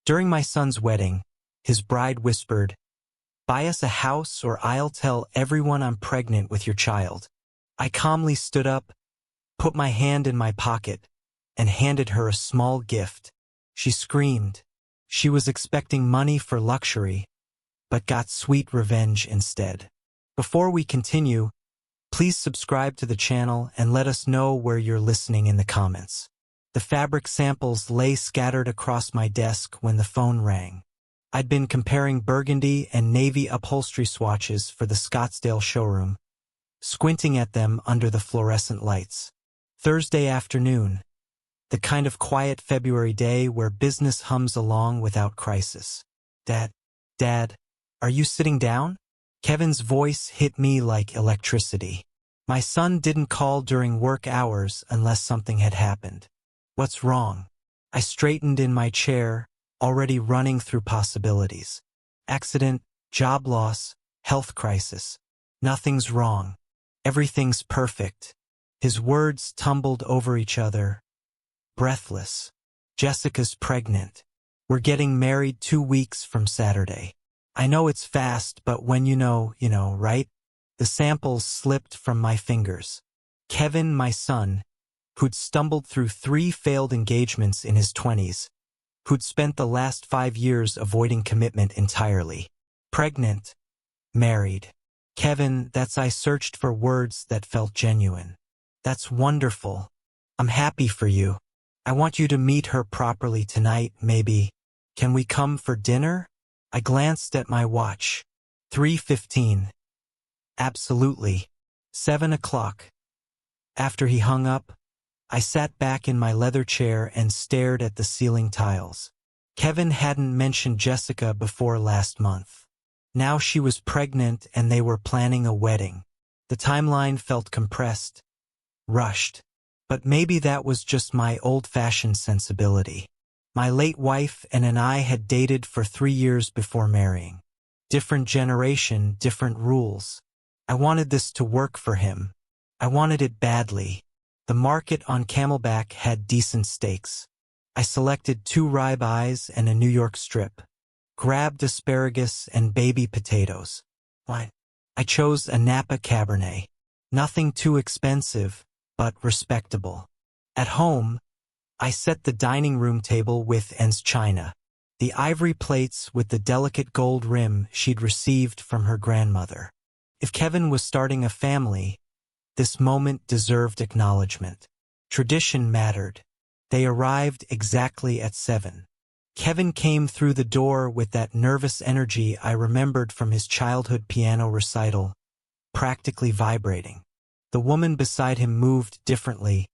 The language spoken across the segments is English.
During my son's wedding, his bride whispered, "Buy us a house or I'll tell everyone I'm pregnant with your child." I calmly stood up, put my hand in my pocket, and handed her a small gift. She screamed. She was expecting money for luxury, but got sweet revenge instead. Before we continue, please subscribe to the channel and let us know where you're listening in the comments. The fabric samples lay scattered across my desk when the phone rang. I'd been comparing burgundy and navy upholstery swatches for the Scottsdale showroom, squinting at them under the fluorescent lights. Thursday afternoon, the kind of quiet February day where business hums along without crisis. Dad, are you sitting down?" Kevin's voice hit me like electricity. My son didn't call during work hours unless something had happened. "What's wrong?" I straightened in my chair, already running through possibilities. Accident, job loss, health crisis. Nothing's wrong. Everything's perfect. His words tumbled over each other, breathless. "Jessica's pregnant. We're getting married 2 weeks from Saturday." I know it's fast, but when you know, right? The samples slipped from my fingers. Kevin, my son, who'd stumbled through 3 failed engagements in his 20s, who'd spent the last 5 years avoiding commitment entirely. Pregnant, married. Kevin, I searched for words that felt genuine. "That's wonderful. I'm happy for you. I want you to meet her properly tonight, maybe. Can we come for dinner?" I glanced at my watch. 3:15. Absolutely. 7 o'clock. After he hung up, I sat back in my leather chair and stared at the ceiling tiles. Kevin hadn't mentioned Jessica before last month. Now she was pregnant and they were planning a wedding. The timeline felt compressed, rushed. But maybe that was just my old-fashioned sensibility. My late wife and I had dated for 3 years before marrying. Different generation, different rules. I wanted this to work for him. I wanted it badly. The market on Camelback had decent steaks. I selected 2 ribeyes and a New York strip. Grabbed asparagus and baby potatoes. Why? I chose a Napa Cabernet. Nothing too expensive, but respectable. At home, I set the dining room table with En's china, the ivory plates with the delicate gold rim she'd received from her grandmother. If Kevin was starting a family, this moment deserved acknowledgement. Tradition mattered. They arrived exactly at 7. Kevin came through the door with that nervous energy I remembered from his childhood piano recital, practically vibrating. The woman beside him moved differently,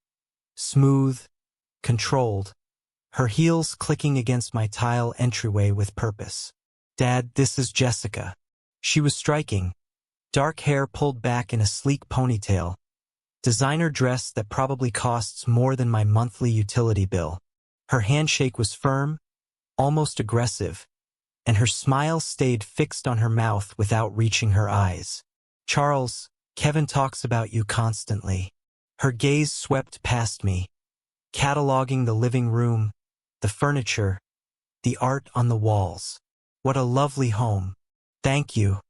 smooth, controlled, her heels clicking against my tile entryway with purpose. "Dad, this is Jessica." She was striking. Dark hair pulled back in a sleek ponytail. Designer dress that probably costs more than my monthly utility bill. Her handshake was firm, almost aggressive, and her smile stayed fixed on her mouth without reaching her eyes. "Charles, Kevin talks about you constantly." Her gaze swept past me, cataloging the living room, the furniture, the art on the walls. "What a lovely home. Thank you.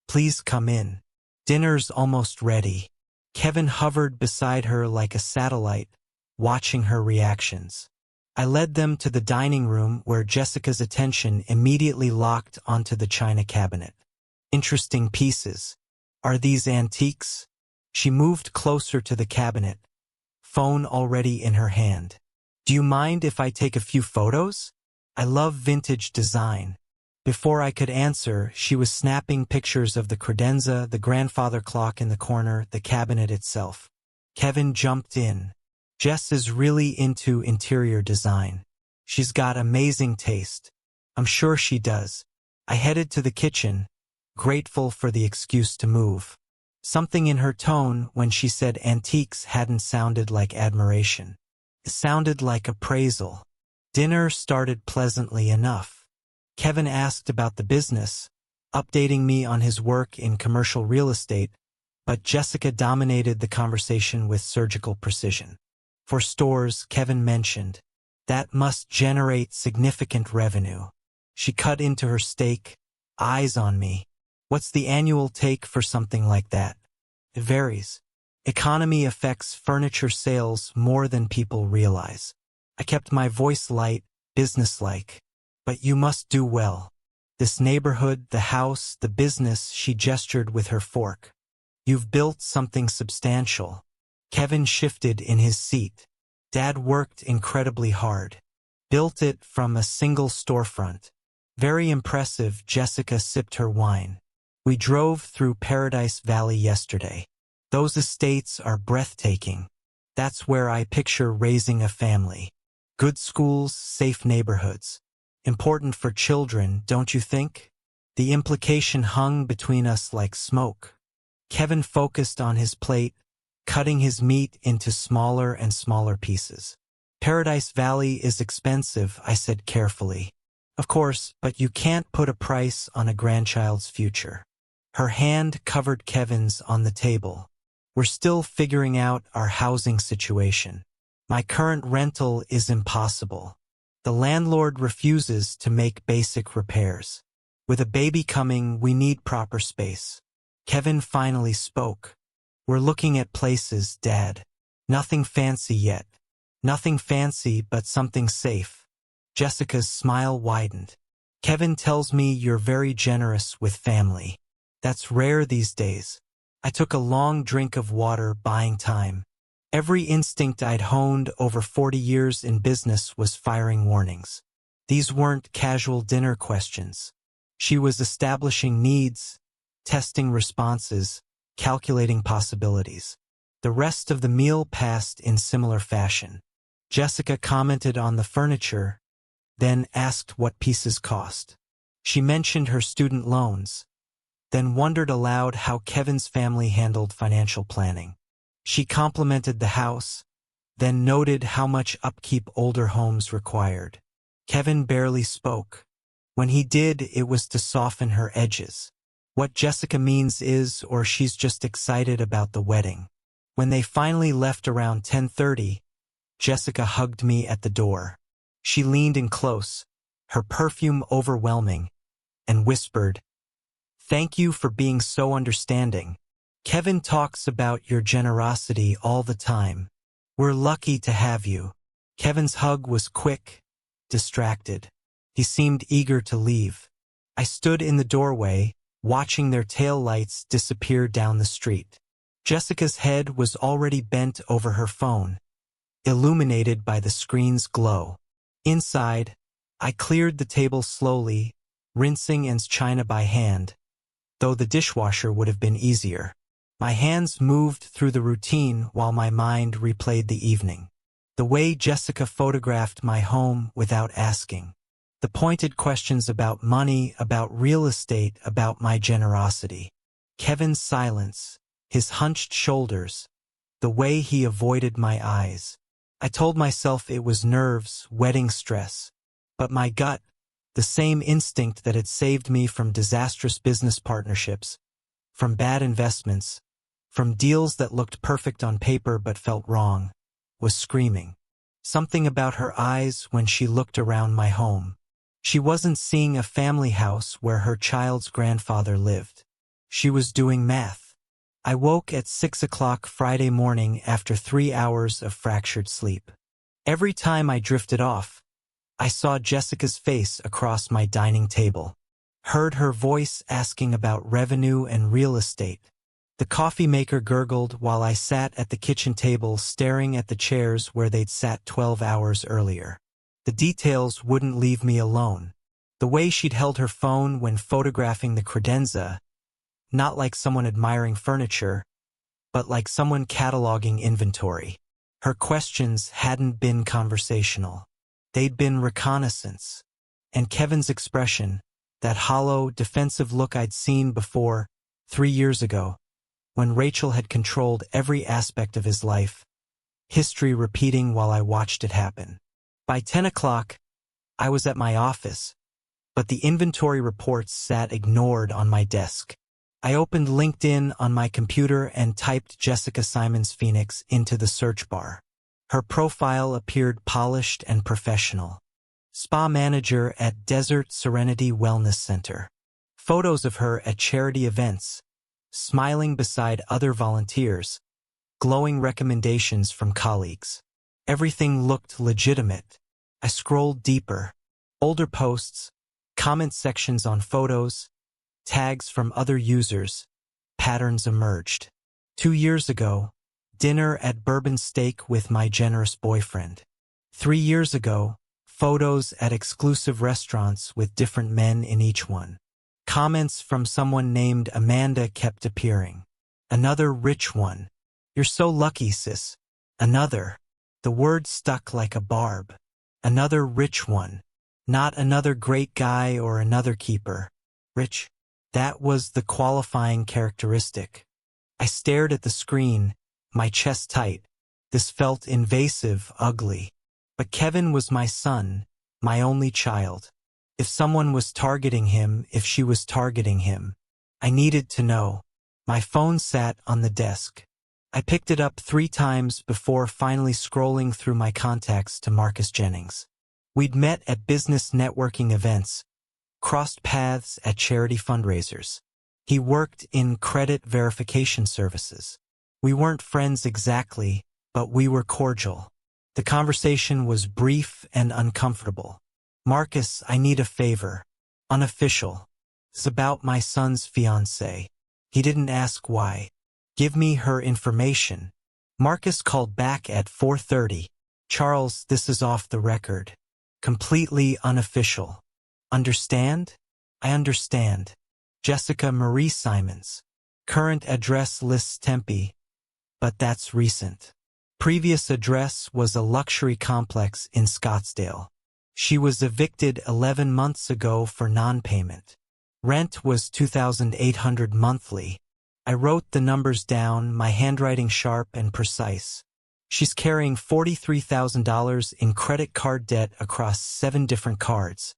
Please come in. Dinner's almost ready." Kevin hovered beside her like a satellite, watching her reactions. I led them to the dining room where Jessica's attention immediately locked onto the china cabinet. "Interesting pieces. Are these antiques?" She moved closer to the cabinet, phone already in her hand. "Do you mind if I take a few photos? I love vintage design." Before I could answer, she was snapping pictures of the credenza, the grandfather clock in the corner, the cabinet itself. Kevin jumped in. "Jess is really into interior design. She's got amazing taste." "I'm sure she does." I headed to the kitchen, grateful for the excuse to move. Something in her tone when she said antiques hadn't sounded like admiration. It sounded like appraisal. Dinner started pleasantly enough. Kevin asked about the business, updating me on his work in commercial real estate, but Jessica dominated the conversation with surgical precision. "For stores," Kevin mentioned, "that must generate significant revenue." She cut into her steak, eyes on me. What's the annual take for something like that? It varies. Economy affects furniture sales more than people realize. I kept my voice light, businesslike. But you must do well. This neighborhood, the house, the business, she gestured with her fork. You've built something substantial. Kevin shifted in his seat. Dad worked incredibly hard. Built it from a single storefront. Very impressive. Jessica sipped her wine. We drove through Paradise Valley yesterday. Those estates are breathtaking. That's where I picture raising a family. Good schools, safe neighborhoods. Important for children, don't you think? The implication hung between us like smoke. Kevin focused on his plate, cutting his meat into smaller and smaller pieces. Paradise Valley is expensive, I said carefully. Of course, but you can't put a price on a grandchild's future. Her hand covered Kevin's on the table. We're still figuring out our housing situation. My current rental is impossible. The landlord refuses to make basic repairs. With a baby coming, we need proper space. Kevin finally spoke. We're looking at places, Dad. Nothing fancy yet. Nothing fancy, but something safe. Jessica's smile widened. Kevin tells me you're very generous with family. That's rare these days. I took a long drink of water, buying time. Every instinct I'd honed over 40 years in business was firing warnings. These weren't casual dinner questions. She was establishing needs, testing responses, calculating possibilities. The rest of the meal passed in similar fashion. Jessica commented on the furniture, then asked what pieces cost. She mentioned her student loans, then wondered aloud how Kevin's family handled financial planning. She complimented the house, then noted how much upkeep older homes required. Kevin barely spoke. When he did, it was to soften her edges. What Jessica means is, or she's just excited about the wedding. When they finally left around 10:30, Jessica hugged me at the door. She leaned in close, her perfume overwhelming, and whispered, "Thank you for being so understanding. Kevin talks about your generosity all the time. We're lucky to have you." Kevin's hug was quick, distracted. He seemed eager to leave. I stood in the doorway, watching their taillights disappear down the street. Jessica's head was already bent over her phone, illuminated by the screen's glow. Inside, I cleared the table slowly, rinsing and china by hand, though the dishwasher would have been easier. My hands moved through the routine while my mind replayed the evening. The way Jessica photographed my home without asking. The pointed questions about money, about real estate, about my generosity. Kevin's silence, his hunched shoulders, the way he avoided my eyes. I told myself it was nerves, wedding stress. But my gut, the same instinct that had saved me from disastrous business partnerships, from bad investments, from deals that looked perfect on paper but felt wrong, was screaming. Something about her eyes when she looked around my home. She wasn't seeing a family house where her child's grandfather lived. She was doing math. I woke at 6 o'clock Friday morning after 3 hours of fractured sleep. Every time I drifted off, I saw Jessica's face across my dining table, heard her voice asking about revenue and real estate. The coffee maker gurgled while I sat at the kitchen table staring at the chairs where they'd sat 12 hours earlier. The details wouldn't leave me alone. The way she'd held her phone when photographing the credenza, not like someone admiring furniture, but like someone cataloging inventory. Her questions hadn't been conversational. They'd been reconnaissance. And Kevin's expression, that hollow, defensive look I'd seen before, 3 years ago, when Rachel had controlled every aspect of his life, history repeating while I watched it happen. By 10 o'clock, I was at my office, but the inventory reports sat ignored on my desk. I opened LinkedIn on my computer and typed Jessica Simons Phoenix into the search bar. Her profile appeared polished and professional. Spa manager at Desert Serenity Wellness Center. Photos of her at charity events, smiling beside other volunteers, glowing recommendations from colleagues. Everything looked legitimate. I scrolled deeper. Older posts, comment sections on photos, tags from other users. Patterns emerged. 2 years ago, dinner at Bourbon Steak with my generous boyfriend. 3 years ago, photos at exclusive restaurants with different men in each one. Comments from someone named Amanda kept appearing. Another rich one. You're so lucky, sis. Another. The word stuck like a barb. Another rich one. Not another great guy or another keeper. Rich. That was the qualifying characteristic. I stared at the screen, my chest tight. This felt invasive, ugly. But Kevin was my son, my only child. If someone was targeting him, if she was targeting him, I needed to know. My phone sat on the desk. I picked it up 3 times before finally scrolling through my contacts to Marcus Jennings. We'd met at business networking events, crossed paths at charity fundraisers. He worked in credit verification services. We weren't friends exactly, but we were cordial. The conversation was brief and uncomfortable. Marcus, I need a favor. Unofficial. It's about my son's fiancée. He didn't ask why. Give me her information. Marcus called back at 4:30. Charles, this is off the record. Completely unofficial. Understand? I understand. Jessica Marie Simons. Current address lists Tempe, but that's recent. Previous address was a luxury complex in Scottsdale. She was evicted 11 months ago for non-payment. Rent was $2,800 monthly. I wrote the numbers down, my handwriting sharp and precise. She's carrying $43,000 in credit card debt across 7 different cards,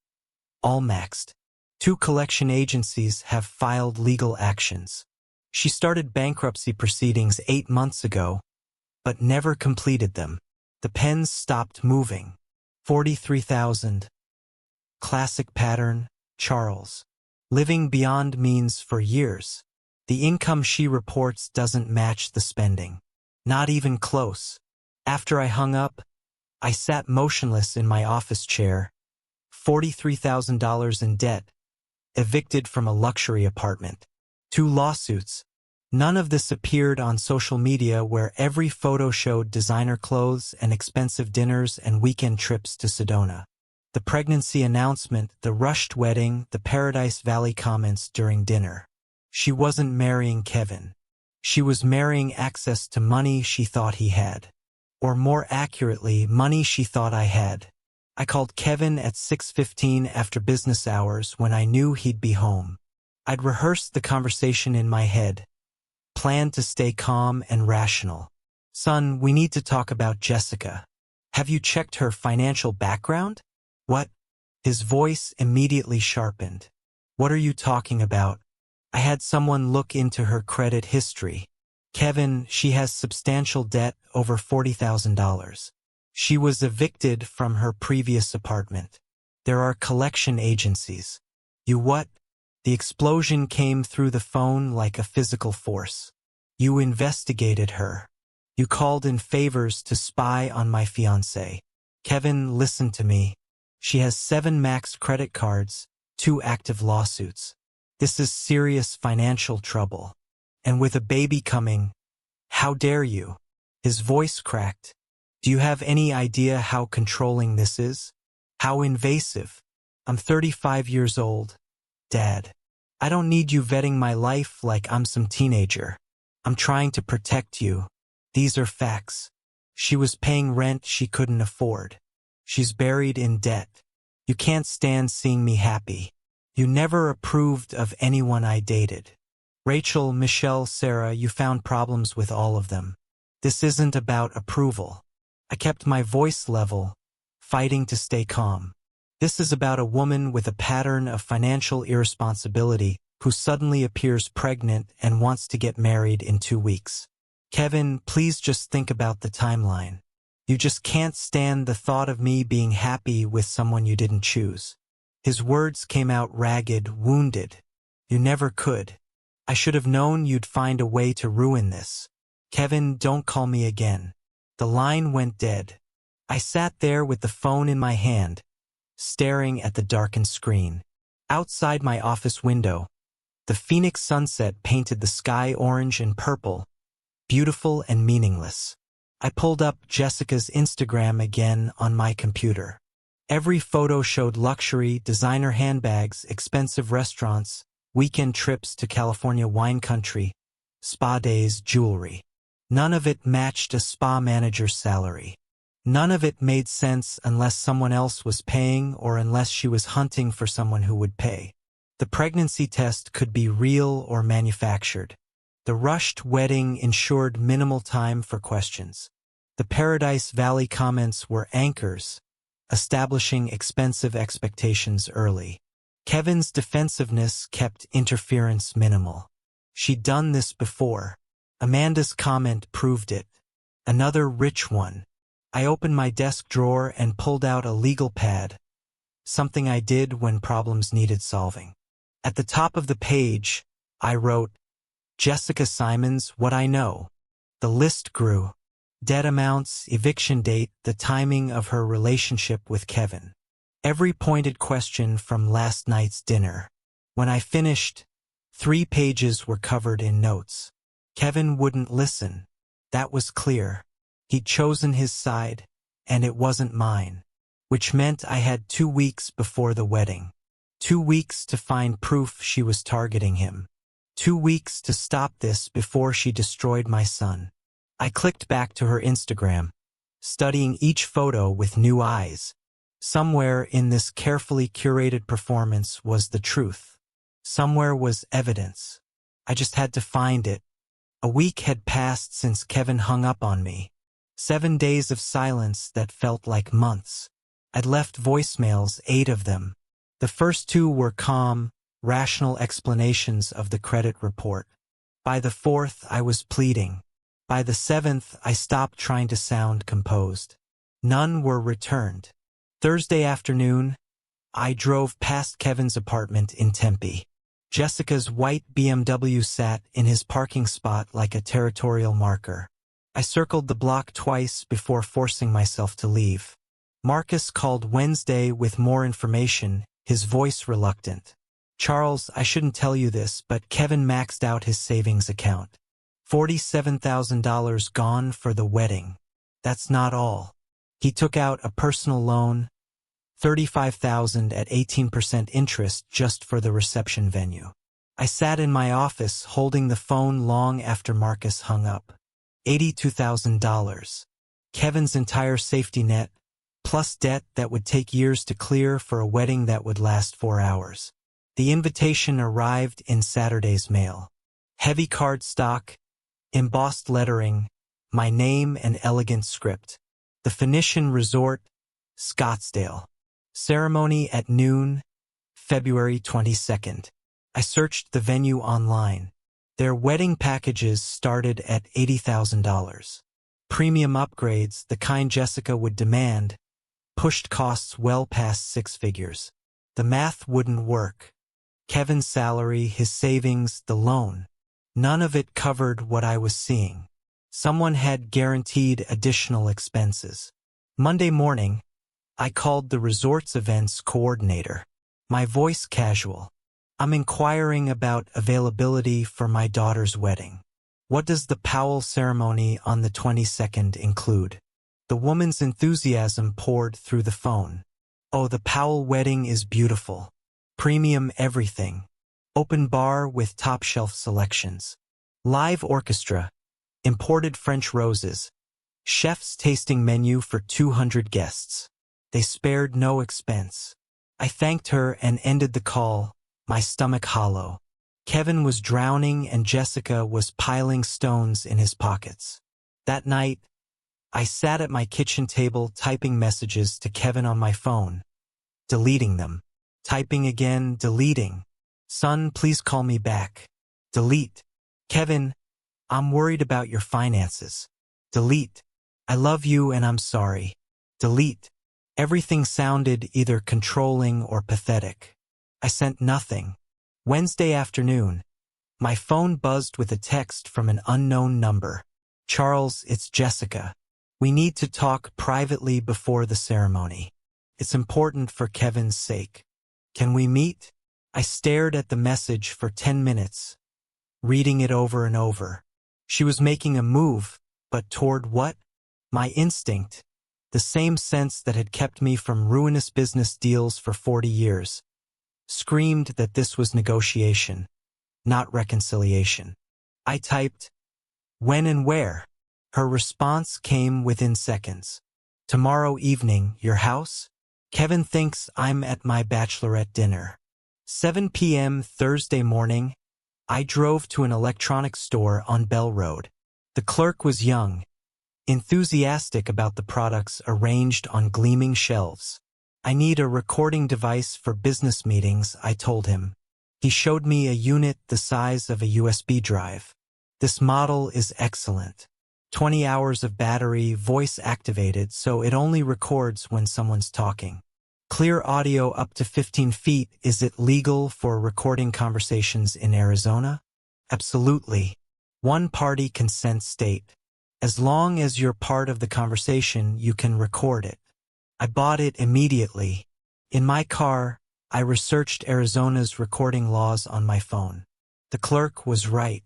all maxed. 2 collection agencies have filed legal actions. She started bankruptcy proceedings 8 months ago, but never completed them. The pens stopped moving. 43,000. Classic pattern, Charles. Living beyond means for years. The income she reports doesn't match the spending. Not even close. After I hung up, I sat motionless in my office chair. $43,000 in debt. Evicted from a luxury apartment. 2 lawsuits. None of this appeared on social media where every photo showed designer clothes and expensive dinners and weekend trips to Sedona. The pregnancy announcement, the rushed wedding, the Paradise Valley comments during dinner. She wasn't marrying Kevin. She was marrying access to money she thought he had. Or more accurately, money she thought I had. I called Kevin at 6:15 after business hours when I knew he'd be home. I'd rehearsed the conversation in my head. Planned to stay calm and rational. Son, we need to talk about Jessica. Have you checked her financial background? What? His voice immediately sharpened. What are you talking about? I had someone look into her credit history. Kevin, she has substantial debt, over $40,000. She was evicted from her previous apartment. There are collection agencies. You what? The explosion came through the phone like a physical force. You investigated her. You called in favors to spy on my fiancée. Kevin, listen to me. She has 7 max credit cards, 2 active lawsuits. This is serious financial trouble. And with a baby coming, how dare you? His voice cracked. Do you have any idea how controlling this is? How invasive? I'm 35 years old. Dad. I don't need you vetting my life like I'm some teenager. I'm trying to protect you. These are facts. She was paying rent she couldn't afford. She's buried in debt. You can't stand seeing me happy. You never approved of anyone I dated. Rachel, Michelle, Sarah, you found problems with all of them. This isn't about approval. I kept my voice level, fighting to stay calm. This is about a woman with a pattern of financial irresponsibility who suddenly appears pregnant and wants to get married in 2 weeks. Kevin, please just think about the timeline. You just can't stand the thought of me being happy with someone you didn't choose. His words came out ragged, wounded. You never could. I should have known you'd find a way to ruin this. Kevin, don't call me again. The line went dead. I sat there with the phone in my hand, staring at the darkened screen. Outside my office window, the Phoenix sunset painted the sky orange and purple, beautiful and meaningless. I pulled up Jessica's Instagram again on my computer. Every photo showed luxury, designer handbags, expensive restaurants, weekend trips to California wine country, spa days, jewelry. None of it matched a spa manager's salary. None of it made sense unless someone else was paying or unless she was hunting for someone who would pay. The pregnancy test could be real or manufactured. The rushed wedding ensured minimal time for questions. The Paradise Valley comments were anchors, establishing expensive expectations early. Kevin's defensiveness kept interference minimal. She'd done this before. Amanda's comment proved it. Another rich one. I opened my desk drawer and pulled out a legal pad, something I did when problems needed solving. At the top of the page, I wrote, Jessica Simons, what I know. The list grew. Debt amounts, eviction date, the timing of her relationship with Kevin. Every pointed question from last night's dinner. When I finished, 3 pages were covered in notes. Kevin wouldn't listen. That was clear. He'd chosen his side, and it wasn't mine. Which meant I had 2 weeks before the wedding. 2 weeks to find proof she was targeting him. 2 weeks to stop this before she destroyed my son. I clicked back to her Instagram, studying each photo with new eyes. Somewhere in this carefully curated performance was the truth. Somewhere was evidence. I just had to find it. A week had passed since Kevin hung up on me. 7 days of silence that felt like months. I'd left voicemails, 8 of them. The first 2 were calm, rational explanations of the credit report. By the 4th, I was pleading. By the 7th, I stopped trying to sound composed. None were returned. Thursday afternoon, I drove past Kevin's apartment in Tempe. Jessica's white BMW sat in his parking spot like a territorial marker. I circled the block twice before forcing myself to leave. Marcus called Wednesday with more information, his voice reluctant. Charles, I shouldn't tell you this, but Kevin maxed out his savings account. $47,000 gone for the wedding. That's not all. He took out a personal loan, $35,000 at 18% interest just for the reception venue. I sat in my office holding the phone long after Marcus hung up. $82,000. Kevin's entire safety net, plus debt that would take years to clear for a wedding that would last 4 hours. The invitation arrived in Saturday's mail. Heavy cardstock, embossed lettering, my name and elegant script. The Phoenician Resort, Scottsdale. Ceremony at noon, February 22nd. I searched the venue online. Their wedding packages started at $80,000. Premium upgrades, the kind Jessica would demand, pushed costs well past 6 figures. The math wouldn't work. Kevin's salary, his savings, the loan. None of it covered what I was seeing. Someone had guaranteed additional expenses. Monday morning, I called the resort's events coordinator. My voice casual. I'm inquiring about availability for my daughter's wedding. What does the Powell ceremony on the 22nd include? The woman's enthusiasm poured through the phone. Oh, the Powell wedding is beautiful. Premium everything. Open bar with top-shelf selections. Live orchestra. Imported French roses. Chef's tasting menu for 200 guests. They spared no expense. I thanked her and ended the call, my stomach hollow. Kevin was drowning and Jessica was piling stones in his pockets. That night, I sat at my kitchen table typing messages to Kevin on my phone, deleting them. Typing again, deleting. Son, please call me back. Delete. Kevin, I'm worried about your finances. Delete. I love you and I'm sorry. Delete. Everything sounded either controlling or pathetic. I sent nothing. Wednesday afternoon. My phone buzzed with a text from an unknown number. Charles, it's Jessica. We need to talk privately before the ceremony. It's important for Kevin's sake. Can we meet? I stared at the message for 10 minutes, reading it over and over. She was making a move, but toward what? My instinct, the same sense that had kept me from ruinous business deals for 40 years, screamed that this was negotiation, not reconciliation. I typed, when and where? Her response came within seconds. Tomorrow evening, your house? Kevin thinks I'm at my bachelorette dinner. 7 p.m. Thursday morning, I drove to an electronics store on Bell Road. The clerk was young, enthusiastic about the products arranged on gleaming shelves. I need a recording device for business meetings, I told him. He showed me a unit the size of a USB drive. This model is excellent. 20 hours of battery, voice activated, so it only records when someone's talking. Clear audio up to 15 feet. Is it legal for recording conversations in Arizona? Absolutely. One party consent state. As long as you're part of the conversation, you can record it. I bought it immediately. In my car, I researched Arizona's recording laws on my phone. The clerk was right.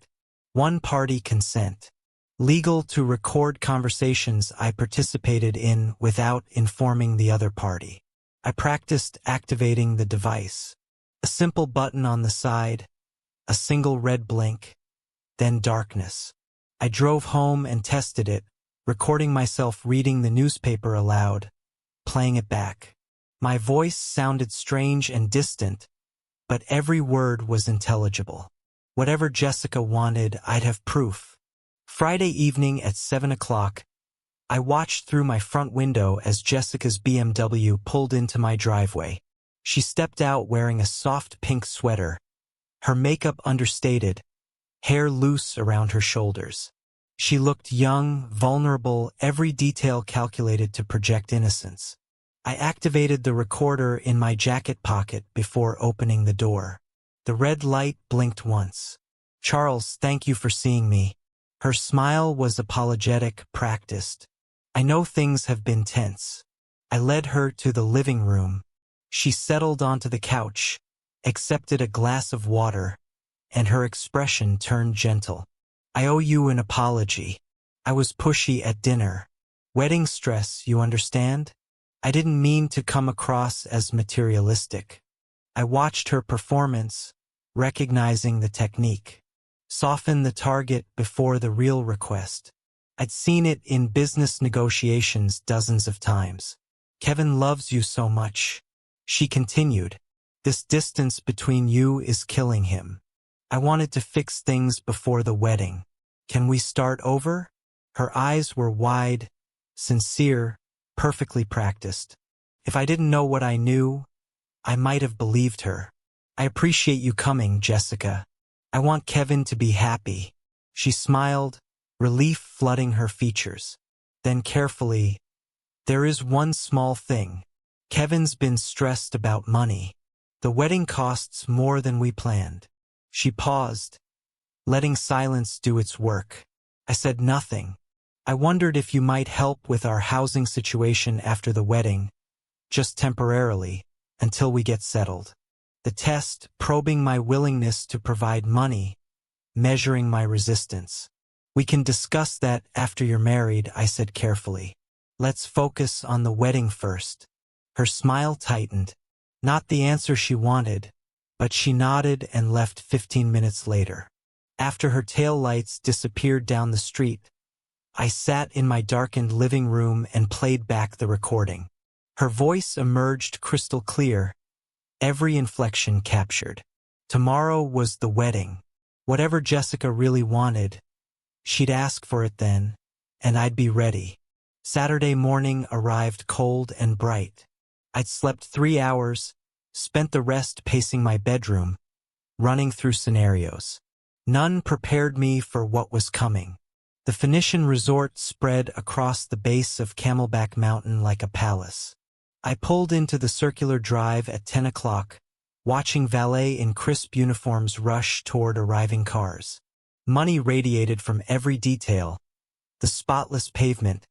One party consent. Legal to record conversations I participated in without informing the other party. I practiced activating the device. A simple button on the side, a single red blink, then darkness. I drove home and tested it, recording myself reading the newspaper aloud, playing it back. My voice sounded strange and distant, but every word was intelligible. Whatever Jessica wanted, I'd have proof. Friday evening at 7 o'clock, I watched through my front window as Jessica's BMW pulled into my driveway. She stepped out wearing a soft pink sweater, her makeup understated, hair loose around her shoulders. She looked young, vulnerable, every detail calculated to project innocence. I activated the recorder in my jacket pocket before opening the door. The red light blinked once. Charles, thank you for seeing me. Her smile was apologetic, practiced. I know things have been tense. I led her to the living room. She settled onto the couch, accepted a glass of water, and her expression turned gentle. I owe you an apology. I was pushy at dinner. Wedding stress, you understand? I didn't mean to come across as materialistic. I watched her performance, recognizing the technique. Soften the target before the real request. I'd seen it in business negotiations dozens of times. Kevin loves you so much. She continued. This distance between you is killing him. I wanted to fix things before the wedding. Can we start over? Her eyes were wide, sincere, perfectly practiced. If I didn't know what I knew, I might have believed her. I appreciate you coming, Jessica. I want Kevin to be happy. She smiled, relief flooding her features. Then carefully, there is one small thing. Kevin's been stressed about money. The wedding costs more than we planned. She paused, letting silence do its work. I said nothing. I wondered if you might help with our housing situation after the wedding, just temporarily, until we get settled. The test, probing my willingness to provide money, measuring my resistance. We can discuss that after you're married, I said carefully. Let's focus on the wedding first. Her smile tightened. Not the answer she wanted, but she nodded and left 15 minutes later. After her taillights disappeared down the street, I sat in my darkened living room and played back the recording. Her voice emerged crystal clear, every inflection captured. Tomorrow was the wedding. Whatever Jessica really wanted, she'd ask for it then, and I'd be ready. Saturday morning arrived cold and bright. I'd slept 3 hours, spent the rest pacing my bedroom, running through scenarios. None prepared me for what was coming. The Phoenician resort spread across the base of Camelback Mountain like a palace. I pulled into the circular drive at 10 o'clock, watching valets in crisp uniforms rush toward arriving cars. Money radiated from every detail: the spotless pavement,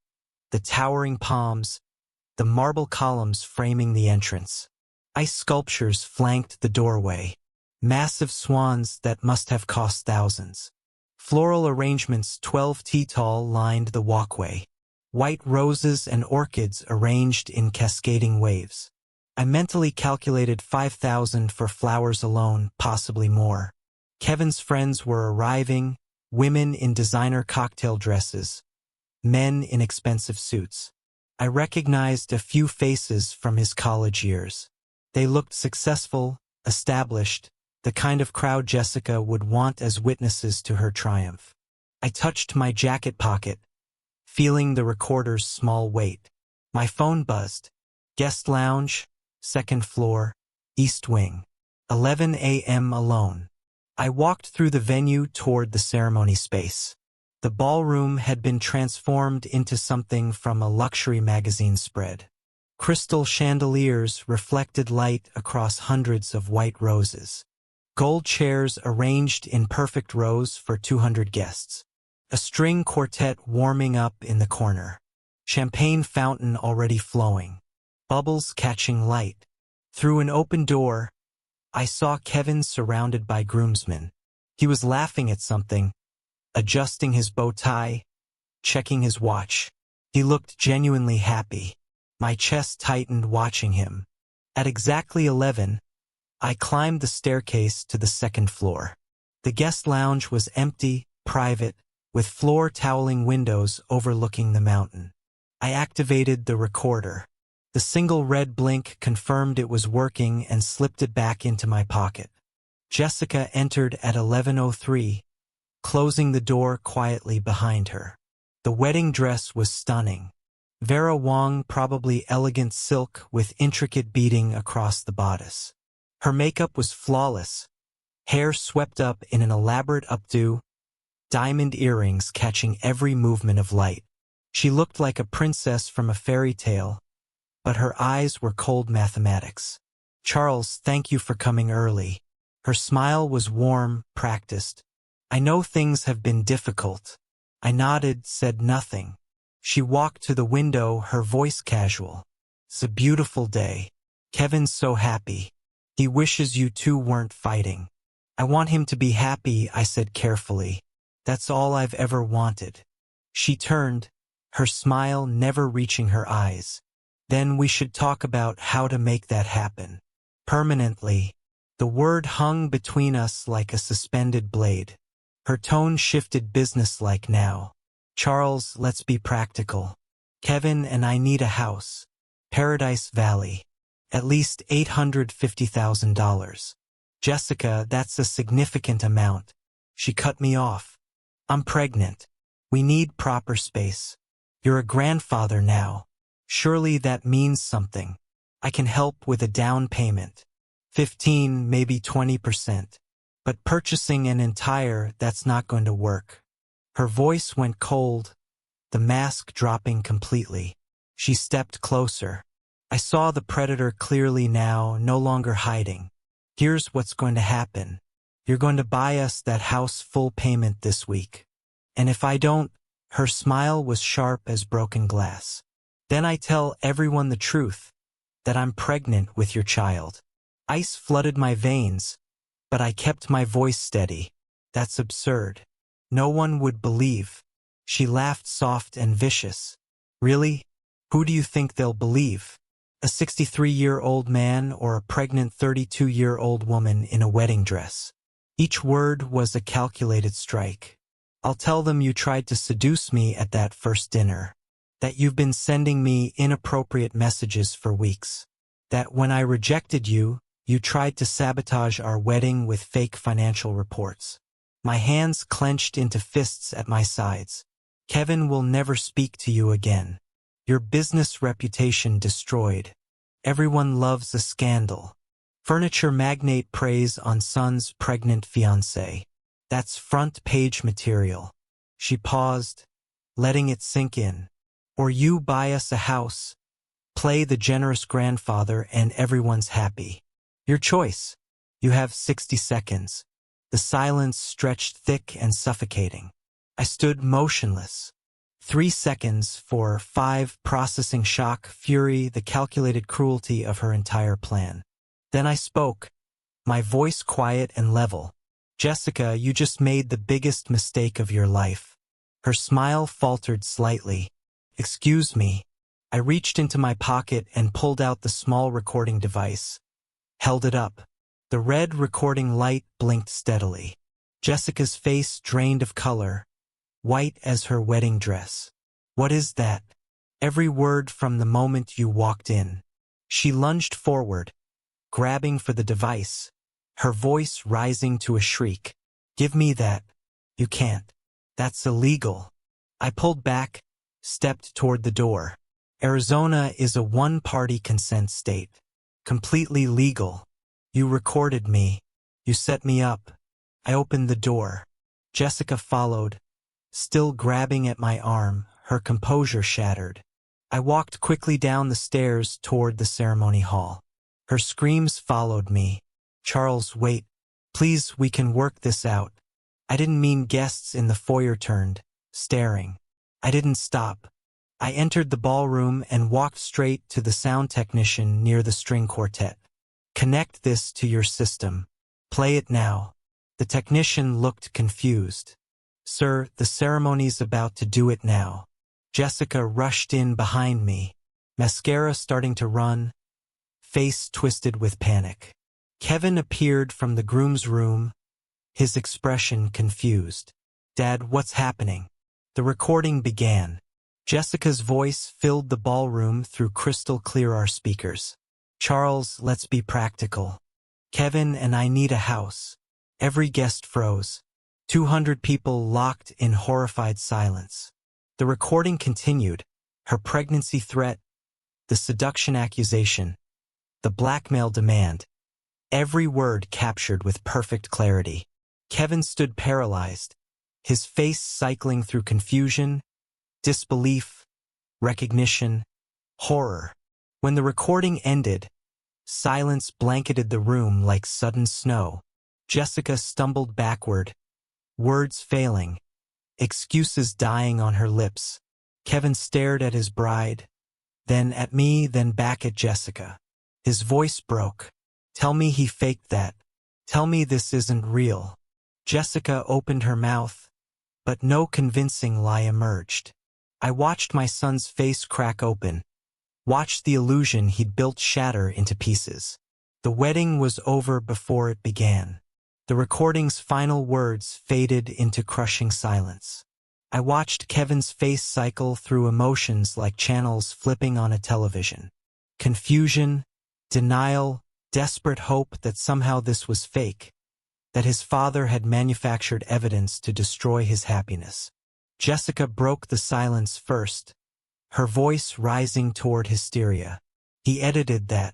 the towering palms, the marble columns framing the entrance. Ice sculptures flanked the doorway, massive swans that must have cost thousands. Floral arrangements 12 feet tall lined the walkway, white roses and orchids arranged in cascading waves. I mentally calculated 5,000 for flowers alone, possibly more. Kevin's friends were arriving, women in designer cocktail dresses, men in expensive suits. I recognized a few faces from his college years. They looked successful, established, the kind of crowd Jessica would want as witnesses to her triumph. I touched my jacket pocket, feeling the recorder's small weight. My phone buzzed. Guest lounge, second floor, east wing. 11 a.m. alone. I walked through the venue toward the ceremony space. The ballroom had been transformed into something from a luxury magazine spread. Crystal chandeliers reflected light across hundreds of white roses. Gold chairs arranged in perfect rows for 200 guests. A string quartet warming up in the corner. Champagne fountain already flowing. Bubbles catching light. Through an open door, I saw Kevin surrounded by groomsmen. He was laughing at something, adjusting his bow tie, checking his watch. He looked genuinely happy. My chest tightened watching him. At exactly 11, I climbed the staircase to the second floor. The guest lounge was empty, private, with floor toweling windows overlooking the mountain. I activated the recorder. The single red blink confirmed it was working and slipped it back into my pocket. Jessica entered at 11:03, closing the door quietly behind her. The wedding dress was stunning. Vera Wang, probably elegant silk with intricate beading across the bodice. Her makeup was flawless, hair swept up in an elaborate updo, diamond earrings catching every movement of light. She looked like a princess from a fairy tale, but her eyes were cold mathematics. "Charles, thank you for coming early." Her smile was warm, practiced. "I know things have been difficult." I nodded, said nothing. She walked to the window, her voice casual. "It's a beautiful day. Kevin's so happy. He wishes you two weren't fighting." "I want him to be happy," I said carefully. "That's all I've ever wanted." She turned, her smile never reaching her eyes. "Then we should talk about how to make that happen. Permanently." The word hung between us like a suspended blade. Her tone shifted businesslike now. "Charles, let's be practical. Kevin and I need a house. Paradise Valley. At least $850,000. "Jessica, that's a significant amount." She cut me off. "I'm pregnant. We need proper space. You're a grandfather now. Surely that means something. I can help with a down payment. 15, maybe 20%. But purchasing an entire, that's not going to work." Her voice went cold, the mask dropping completely. She stepped closer. I saw the predator clearly now, no longer hiding. "Here's what's going to happen. You're going to buy us that house full payment this week. And if I don't," her smile was sharp as broken glass, "then I tell everyone the truth, that I'm pregnant with your child." Ice flooded my veins, but I kept my voice steady. "That's absurd. No one would believe." She laughed soft and vicious. "Really? Who do you think they'll believe? A 63-year-old man or a pregnant 32-year-old woman in a wedding dress?" Each word was a calculated strike. "I'll tell them you tried to seduce me at that first dinner. That you've been sending me inappropriate messages for weeks. That when I rejected you, you tried to sabotage our wedding with fake financial reports." My hands clenched into fists at my sides. "Kevin will never speak to you again. Your business reputation destroyed. Everyone loves a scandal. Furniture magnate preys on son's pregnant fiancée. That's front page material." She paused, letting it sink in. Or you buy us a house, play the generous grandfather, and everyone's happy. Your choice. You have 60 seconds. The silence stretched thick and suffocating. I stood motionless. 3 seconds for 5, processing shock, fury, the calculated cruelty of her entire plan. Then I spoke, my voice quiet and level. Jessica, you just made the biggest mistake of your life. Her smile faltered slightly. Excuse me. I reached into my pocket and pulled out the small recording device. Held it up. The red recording light blinked steadily. Jessica's face drained of color, white as her wedding dress. What is that? Every word from the moment you walked in. She lunged forward, grabbing for the device, her voice rising to a shriek. Give me that. You can't. That's illegal. I pulled back, stepped toward the door. Arizona is a one-party consent state. Completely legal. You recorded me. You set me up. I opened the door. Jessica followed, still grabbing at my arm, her composure shattered. I walked quickly down the stairs toward the ceremony hall. Her screams followed me. Charles, wait. Please, we can work this out. I didn't mean. Guests in the foyer turned, staring. I didn't stop. I entered the ballroom and walked straight to the sound technician near the string quartet. Connect this to your system. Play it now. The technician looked confused. Sir, the ceremony's about to do it now. Jessica rushed in behind me, mascara starting to run, face twisted with panic. Kevin appeared from the groom's room, his expression confused. Dad, what's happening? The recording began. Jessica's voice filled the ballroom through crystal clear our speakers. Charles, let's be practical. Kevin and I need a house. Every guest froze. 200 people locked in horrified silence. The recording continued, her pregnancy threat, the seduction accusation, the blackmail demand. Every word captured with perfect clarity. Kevin stood paralyzed, his face cycling through confusion, disbelief, recognition, horror. When the recording ended, silence blanketed the room like sudden snow. Jessica stumbled backward, words failing, excuses dying on her lips. Kevin stared at his bride, then at me, then back at Jessica. His voice broke. Tell me he faked that. Tell me this isn't real. Jessica opened her mouth, but no convincing lie emerged. I watched my son's face crack open, watched the illusion he'd built shatter into pieces. The wedding was over before it began. The recording's final words faded into crushing silence. I watched Kevin's face cycle through emotions like channels flipping on a television. Confusion, denial, desperate hope that somehow this was fake, that his father had manufactured evidence to destroy his happiness. Jessica broke the silence first, her voice rising toward hysteria. He edited that.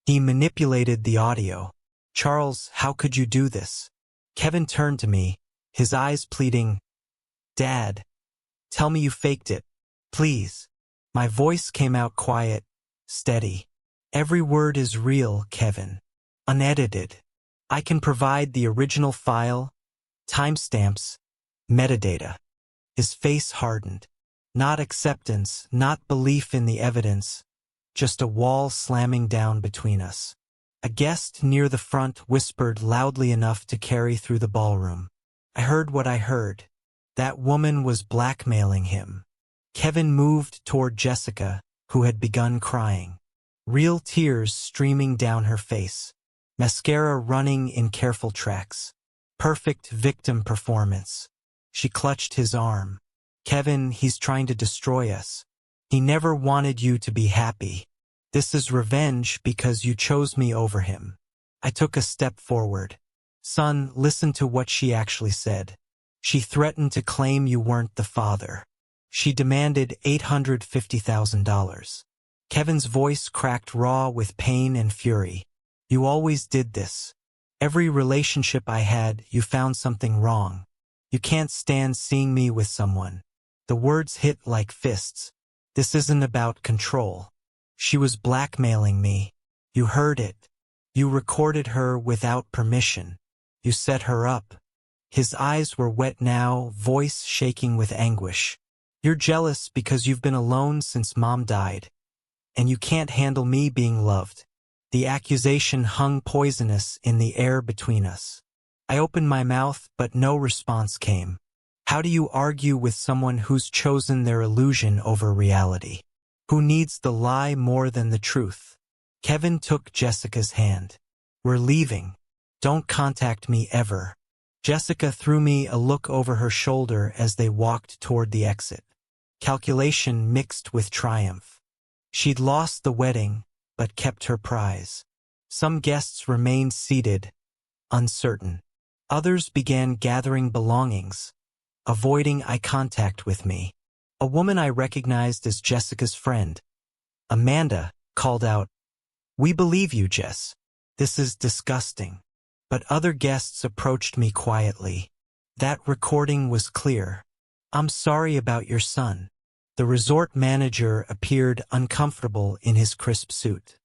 He manipulated the audio. Charles, how could you do this? Kevin turned to me, his eyes pleading, Dad, tell me you faked it, please. My voice came out quiet, steady. Every word is real, Kevin. Unedited. I can provide the original file, timestamps, metadata. His face hardened. Not acceptance, not belief in the evidence, just a wall slamming down between us. A guest near the front whispered loudly enough to carry through the ballroom. I heard what I heard. That woman was blackmailing him. Kevin moved toward Jessica, who had begun crying. Real tears streaming down her face. Mascara running in careful tracks. Perfect victim performance. She clutched his arm. Kevin, he's trying to destroy us. He never wanted you to be happy. This is revenge because you chose me over him. I took a step forward. Son, listen to what she actually said. She threatened to claim you weren't the father. She demanded $850,000. Kevin's voice cracked raw with pain and fury. You always did this. Every relationship I had, you found something wrong. You can't stand seeing me with someone. The words hit like fists. This isn't about control. She was blackmailing me. You heard it. You recorded her without permission. You set her up. His eyes were wet now, voice shaking with anguish. You're jealous because you've been alone since Mom died. And you can't handle me being loved. The accusation hung poisonous in the air between us. I opened my mouth, but no response came. How do you argue with someone who's chosen their illusion over reality? Who needs the lie more than the truth? Kevin took Jessica's hand. We're leaving. Don't contact me ever. Jessica threw me a look over her shoulder as they walked toward the exit. Calculation mixed with triumph. She'd lost the wedding, but kept her prize. Some guests remained seated, uncertain. Others began gathering belongings, avoiding eye contact with me. A woman I recognized as Jessica's friend, Amanda, called out, "We believe you, Jess. This is disgusting." But other guests approached me quietly. That recording was clear. "I'm sorry about your son." The resort manager appeared uncomfortable in his crisp suit.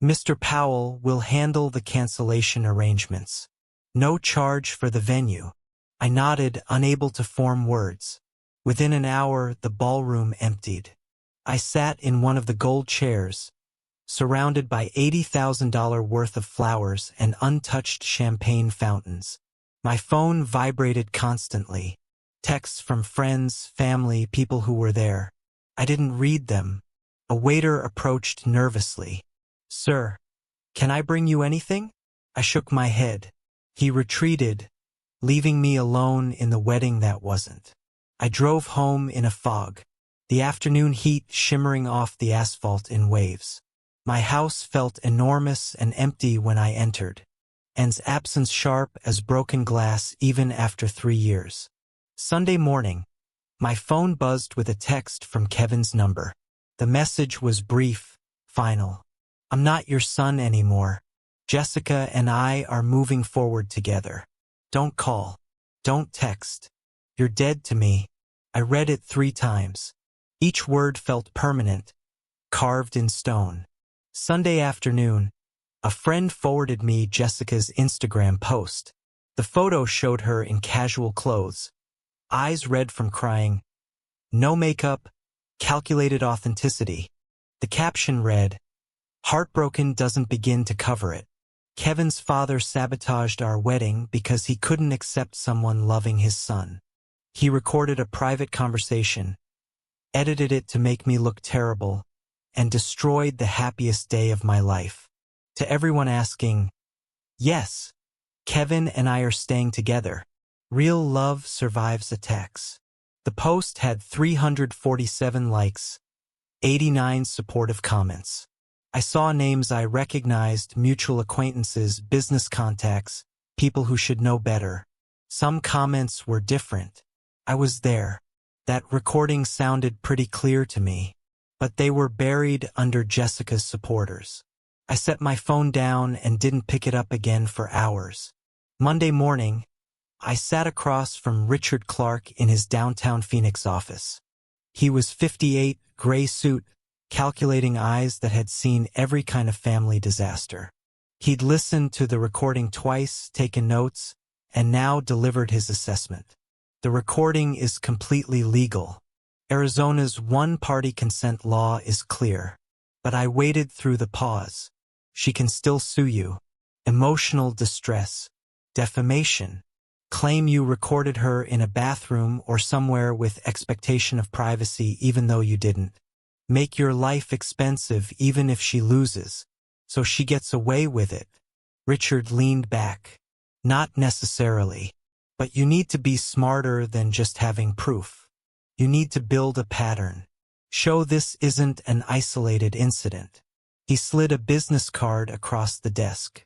"Mr. Powell will handle the cancellation arrangements. No charge for the venue." I nodded, unable to form words. Within an hour, the ballroom emptied. I sat in one of the gold chairs, surrounded by $80,000 worth of flowers and untouched champagne fountains. My phone vibrated constantly. Texts from friends, family, people who were there. I didn't read them. A waiter approached nervously. "Sir, can I bring you anything?" I shook my head. He retreated, leaving me alone in the wedding that wasn't. I drove home in a fog, the afternoon heat shimmering off the asphalt in waves. My house felt enormous and empty when I entered, Anne's absence sharp as broken glass even after 3 years. Sunday morning, my phone buzzed with a text from Kevin's number. The message was brief, final. "I'm not your son anymore. Jessica and I are moving forward together. Don't call. Don't text. You're dead to me." I read it 3 times. Each word felt permanent, carved in stone. Sunday afternoon, a friend forwarded me Jessica's Instagram post. The photo showed her in casual clothes, eyes red from crying, no makeup, calculated authenticity. The caption read, "Heartbroken doesn't begin to cover it. Kevin's father sabotaged our wedding because he couldn't accept someone loving his son. He recorded a private conversation, edited it to make me look terrible, and destroyed the happiest day of my life." To everyone asking, yes, Kevin and I are staying together. Real love survives attacks. The post had 347 likes, 89 supportive comments. I saw names I recognized, mutual acquaintances, business contacts, people who should know better. Some comments were different. I was there. That recording sounded pretty clear to me, but they were buried under Jessica's supporters. I set my phone down and didn't pick it up again for hours. Monday morning, I sat across from Richard Clark in his downtown Phoenix office. He was 58, gray suit, calculating eyes that had seen every kind of family disaster. He'd listened to the recording twice, taken notes, and now delivered his assessment. The recording is completely legal. Arizona's one-party consent law is clear. But I waded through the pause. She can still sue you. Emotional distress. Defamation. Claim you recorded her in a bathroom or somewhere with expectation of privacy even though you didn't. Make your life expensive even if she loses, so she gets away with it. Richard leaned back. Not necessarily. But you need to be smarter than just having proof. You need to build a pattern. Show this isn't an isolated incident. He slid a business card across the desk.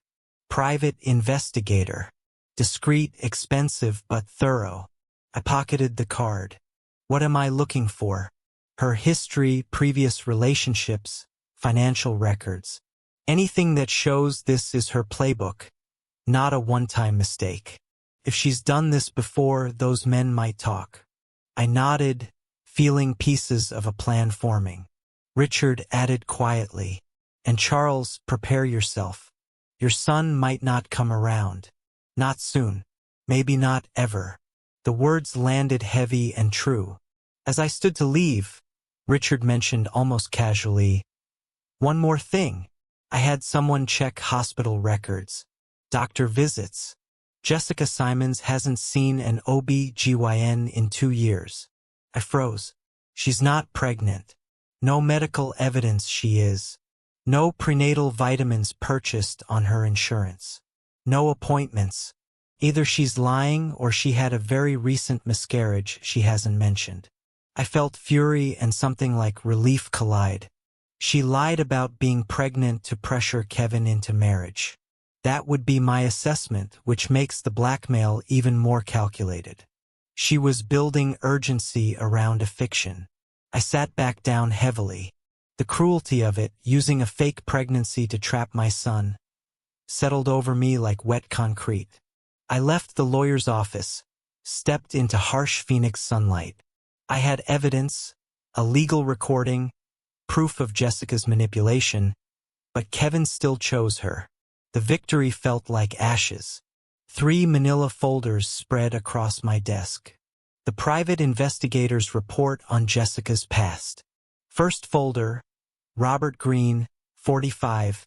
Private investigator. Discreet, expensive, but thorough. I pocketed the card. What am I looking for? Her history, previous relationships, financial records. Anything that shows this is her playbook, not a one-time mistake. If she's done this before, those men might talk. I nodded, feeling pieces of a plan forming. Richard added quietly, "And Charles, prepare yourself. Your son might not come around. Not soon. Maybe not ever." The words landed heavy and true. As I stood to leave, Richard mentioned almost casually, "One more thing. I had someone check hospital records. Doctor visits. Jessica Simons hasn't seen an OB/GYN in 2 years." I froze. She's not pregnant. No medical evidence she is. No prenatal vitamins purchased on her insurance. No appointments. Either she's lying or she had a very recent miscarriage she hasn't mentioned. I felt fury and something like relief collide. She lied about being pregnant to pressure Kevin into marriage. That would be my assessment, which makes the blackmail even more calculated. She was building urgency around a fiction. I sat back down heavily. The cruelty of it, using a fake pregnancy to trap my son, settled over me like wet concrete. I left the lawyer's office, stepped into harsh Phoenix sunlight. I had evidence, a legal recording, proof of Jessica's manipulation, but Kevin still chose her. The victory felt like ashes. 3 manila folders spread across my desk. The private investigator's report on Jessica's past. First folder, Robert Green, 45,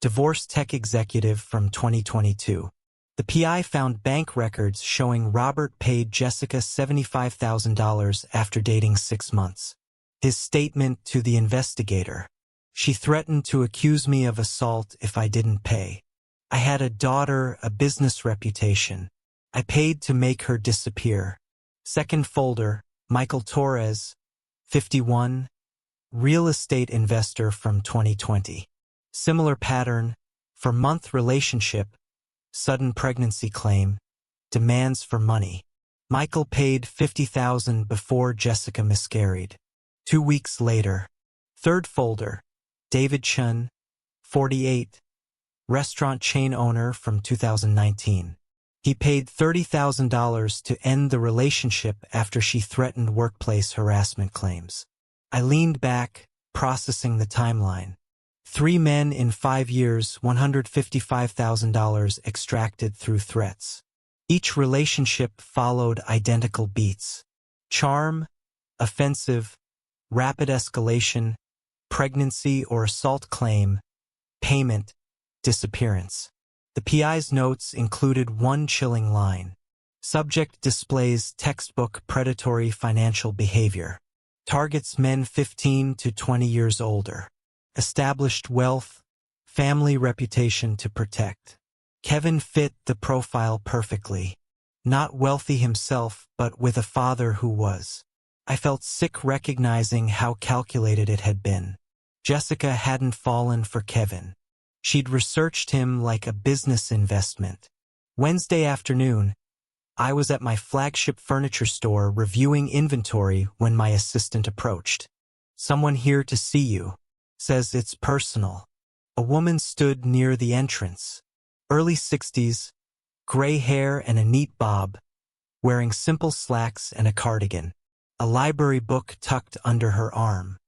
divorce tech executive from 2022. The PI found bank records showing Robert paid Jessica $75,000 after dating 6 months. His statement to the investigator: "She threatened to accuse me of assault if I didn't pay. I had a daughter, a business reputation. I paid to make her disappear." Second folder, Michael Torres, 51, real estate investor from 2020. Similar pattern, for month relationship, sudden pregnancy claim, demands for money. Michael paid $50,000 before Jessica miscarried. 2 weeks later. Third folder, David Chun, 48, restaurant chain owner from 2019. He paid $30,000 to end the relationship after she threatened workplace harassment claims. I leaned back, processing the timeline. 3 men in 5 years, $155,000 extracted through threats. Each relationship followed identical beats. Charm, offensive, rapid escalation, pregnancy or assault claim, payment, disappearance. The PI's notes included one chilling line. Subject displays textbook predatory financial behavior. Targets men 15 to 20 years older. Established wealth, family reputation to protect. Kevin fit the profile perfectly. Not wealthy himself, but with a father who was. I felt sick recognizing how calculated it had been. Jessica hadn't fallen for Kevin. She'd researched him like a business investment. Wednesday afternoon, I was at my flagship furniture store reviewing inventory when my assistant approached. "Someone here to see you. Says it's personal." A woman stood near the entrance. Early 60s, gray hair and a neat bob, wearing simple slacks and a cardigan. A library book tucked under her arm.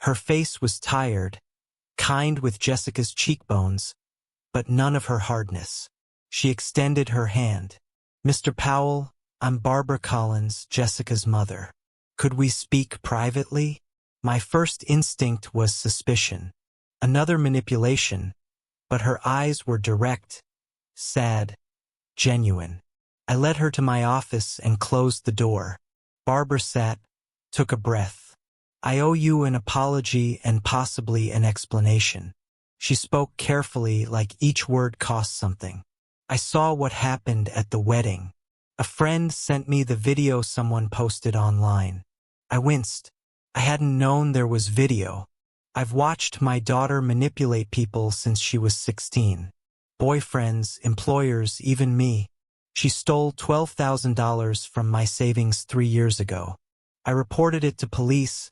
Her face was tired, kind with Jessica's cheekbones, but none of her hardness. She extended her hand. "Mr. Powell, I'm Barbara Collins, Jessica's mother. Could we speak privately?" My first instinct was suspicion. Another manipulation, but her eyes were direct, sad, genuine. I led her to my office and closed the door. Barbara sat, took a breath. "I owe you an apology and possibly an explanation." She spoke carefully, like each word cost something. "I saw what happened at the wedding. A friend sent me the video someone posted online. I winced. I hadn't known there was video. I've watched my daughter manipulate people since she was 16. Boyfriends, employers, even me. She stole $12,000 from my savings 3 years ago. I reported it to police,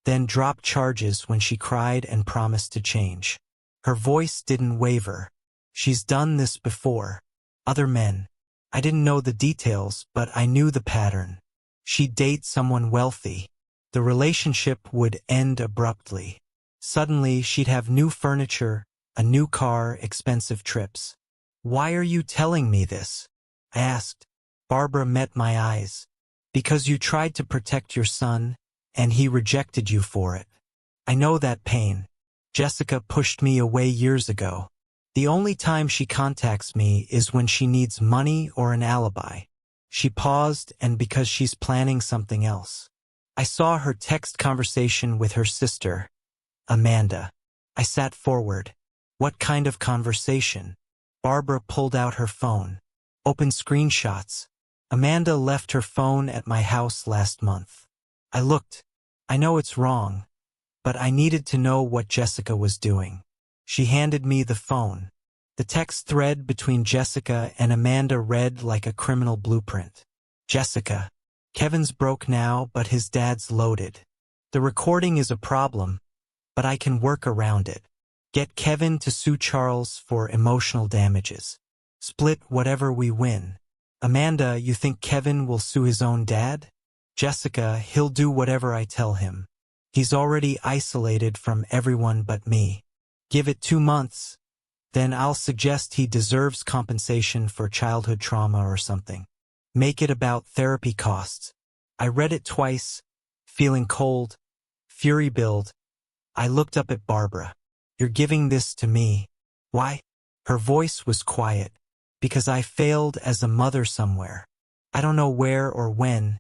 then dropped charges when she cried and promised to change." Her voice didn't waver. "She's done this before. Other men." I didn't know the details, but I knew the pattern. She'd date someone wealthy. The relationship would end abruptly. Suddenly, she'd have new furniture, a new car, expensive trips. "Why are you telling me this?" I asked. Barbara met my eyes. "Because you tried to protect your son, and he rejected you for it. I know that pain. Jessica pushed me away years ago. The only time she contacts me is when she needs money or an alibi." She paused, "and because she's planning something else." I saw her text conversation with her sister, Amanda. I sat forward. "What kind of conversation?" Barbara pulled out her phone. "Open screenshots. Amanda left her phone at my house last month." I looked. "I know it's wrong, but I needed to know what Jessica was doing." She handed me the phone. The text thread between Jessica and Amanda read like a criminal blueprint. "Jessica, Kevin's broke now, but his dad's loaded. The recording is a problem, but I can work around it. Get Kevin to sue Charles for emotional damages. Split whatever we win. Amanda, you think Kevin will sue his own dad? Jessica, he'll do whatever I tell him. He's already isolated from everyone but me. Give it 2 months. Then I'll suggest he deserves compensation for childhood trauma or something. Make it about therapy costs." I read it twice, feeling cold, fury build. I looked up at Barbara. "You're giving this to me. Why?" Her voice was quiet. "Because I failed as a mother somewhere. I don't know where or when,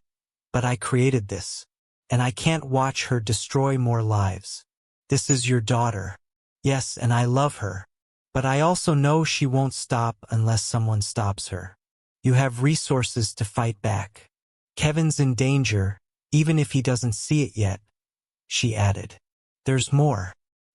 but I created this. And I can't watch her destroy more lives. This is your daughter. Yes, and I love her. But I also know she won't stop unless someone stops her. You have resources to fight back. Kevin's in danger, even if he doesn't see it yet," she added. "There's more.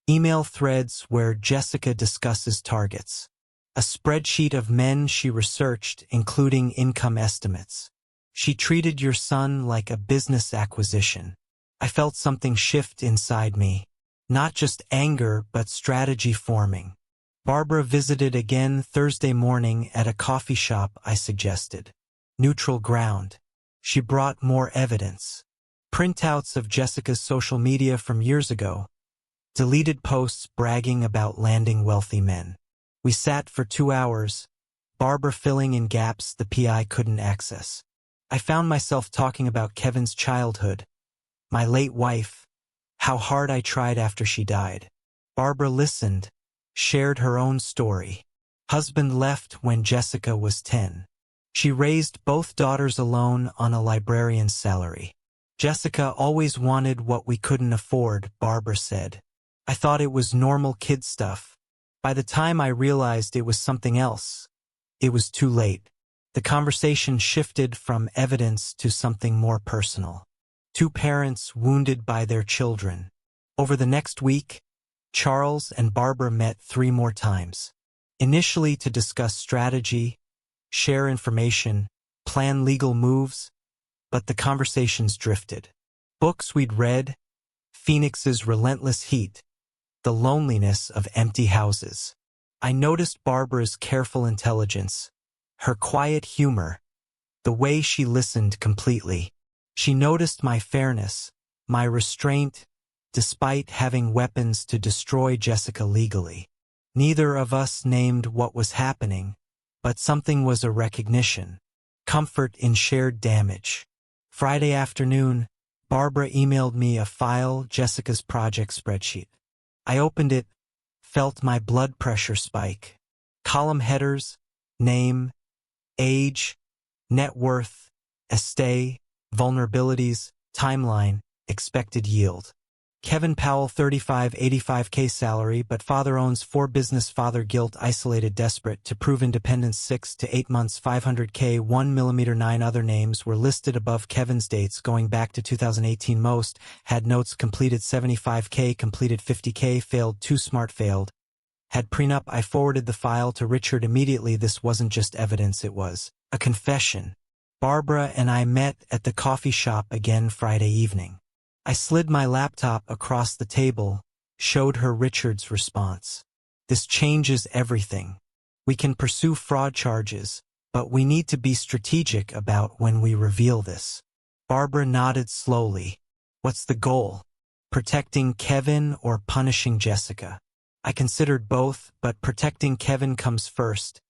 Email threads where Jessica discusses targets. A spreadsheet of men she researched, including income estimates. She treated your son like a business acquisition." I felt something shift inside me. Not just anger, but strategy forming. Barbara visited again Thursday morning at a coffee shop I suggested. Neutral ground. She brought more evidence. Printouts of Jessica's social media from years ago. Deleted posts bragging about landing wealthy men. We sat for 2 hours, Barbara filling in gaps the PI couldn't access. I found myself talking about Kevin's childhood, my late wife, how hard I tried after she died. Barbara listened, shared her own story. Husband left when Jessica was 10. She raised both daughters alone on a librarian's salary. Jessica always wanted what we couldn't afford, Barbara said. I thought it was normal kid stuff. By the time I realized it was something else, it was too late. The conversation shifted from evidence to something more personal. 2 parents wounded by their children. Over the next week, Charles and Barbara met 3 more times. Initially to discuss strategy, share information, plan legal moves, but the conversations drifted. Books we'd read, Phoenix's Relentless Heat, The Loneliness of Empty Houses. I noticed Barbara's careful intelligence, her quiet humor, the way she listened completely. She noticed my fairness, my restraint, despite having weapons to destroy Jessica legally. Neither of us named what was happening, but something was a recognition, comfort in shared damage. Friday afternoon, Barbara emailed me a file, Jessica's project spreadsheet. I opened it, felt my blood pressure spike. Column headers, name, age, net worth, estate, vulnerabilities, timeline, expected yield. Kevin Powell, 85K salary, but father owns 4 business. Father guilt, isolated, desperate to prove independence. 6 to 8 months, 500K, 1mm. 9 other names were listed above Kevin's dates going back to 2018. Most had notes completed. 75K completed. 50K failed. Too smart failed. Had prenup. I forwarded the file to Richard immediately. This wasn't just evidence, it was a confession. Barbara and I met at the coffee shop again Friday evening. I slid my laptop across the table, showed her Richard's response. This changes everything. We can pursue fraud charges, but we need to be strategic about when we reveal this. Barbara nodded slowly. What's the goal? Protecting Kevin or punishing Jessica? I considered both, but protecting Kevin comes first,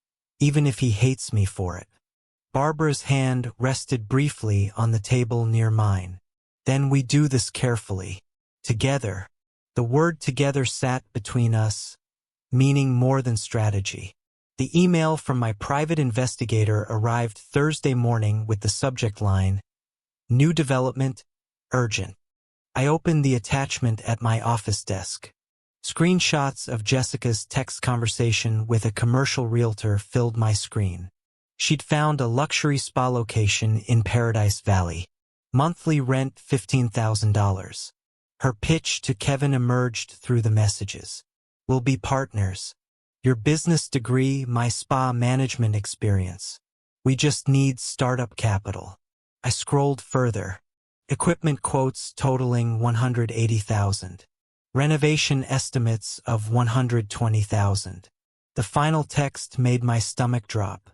even if he hates me for it. Barbara's hand rested briefly on the table near mine. Then we do this carefully. Together. The word together sat between us, meaning more than strategy. The email from my private investigator arrived Thursday morning with the subject line, "New development, urgent." I opened the attachment at my office desk. Screenshots of Jessica's text conversation with a commercial realtor filled my screen. She'd found a luxury spa location in Paradise Valley. Monthly rent $15,000. Her pitch to Kevin emerged through the messages. "We'll be partners. Your business degree, my spa management experience. We just need startup capital." I scrolled further. Equipment quotes totaling $180,000. Renovation estimates of $120,000. The final text made my stomach drop.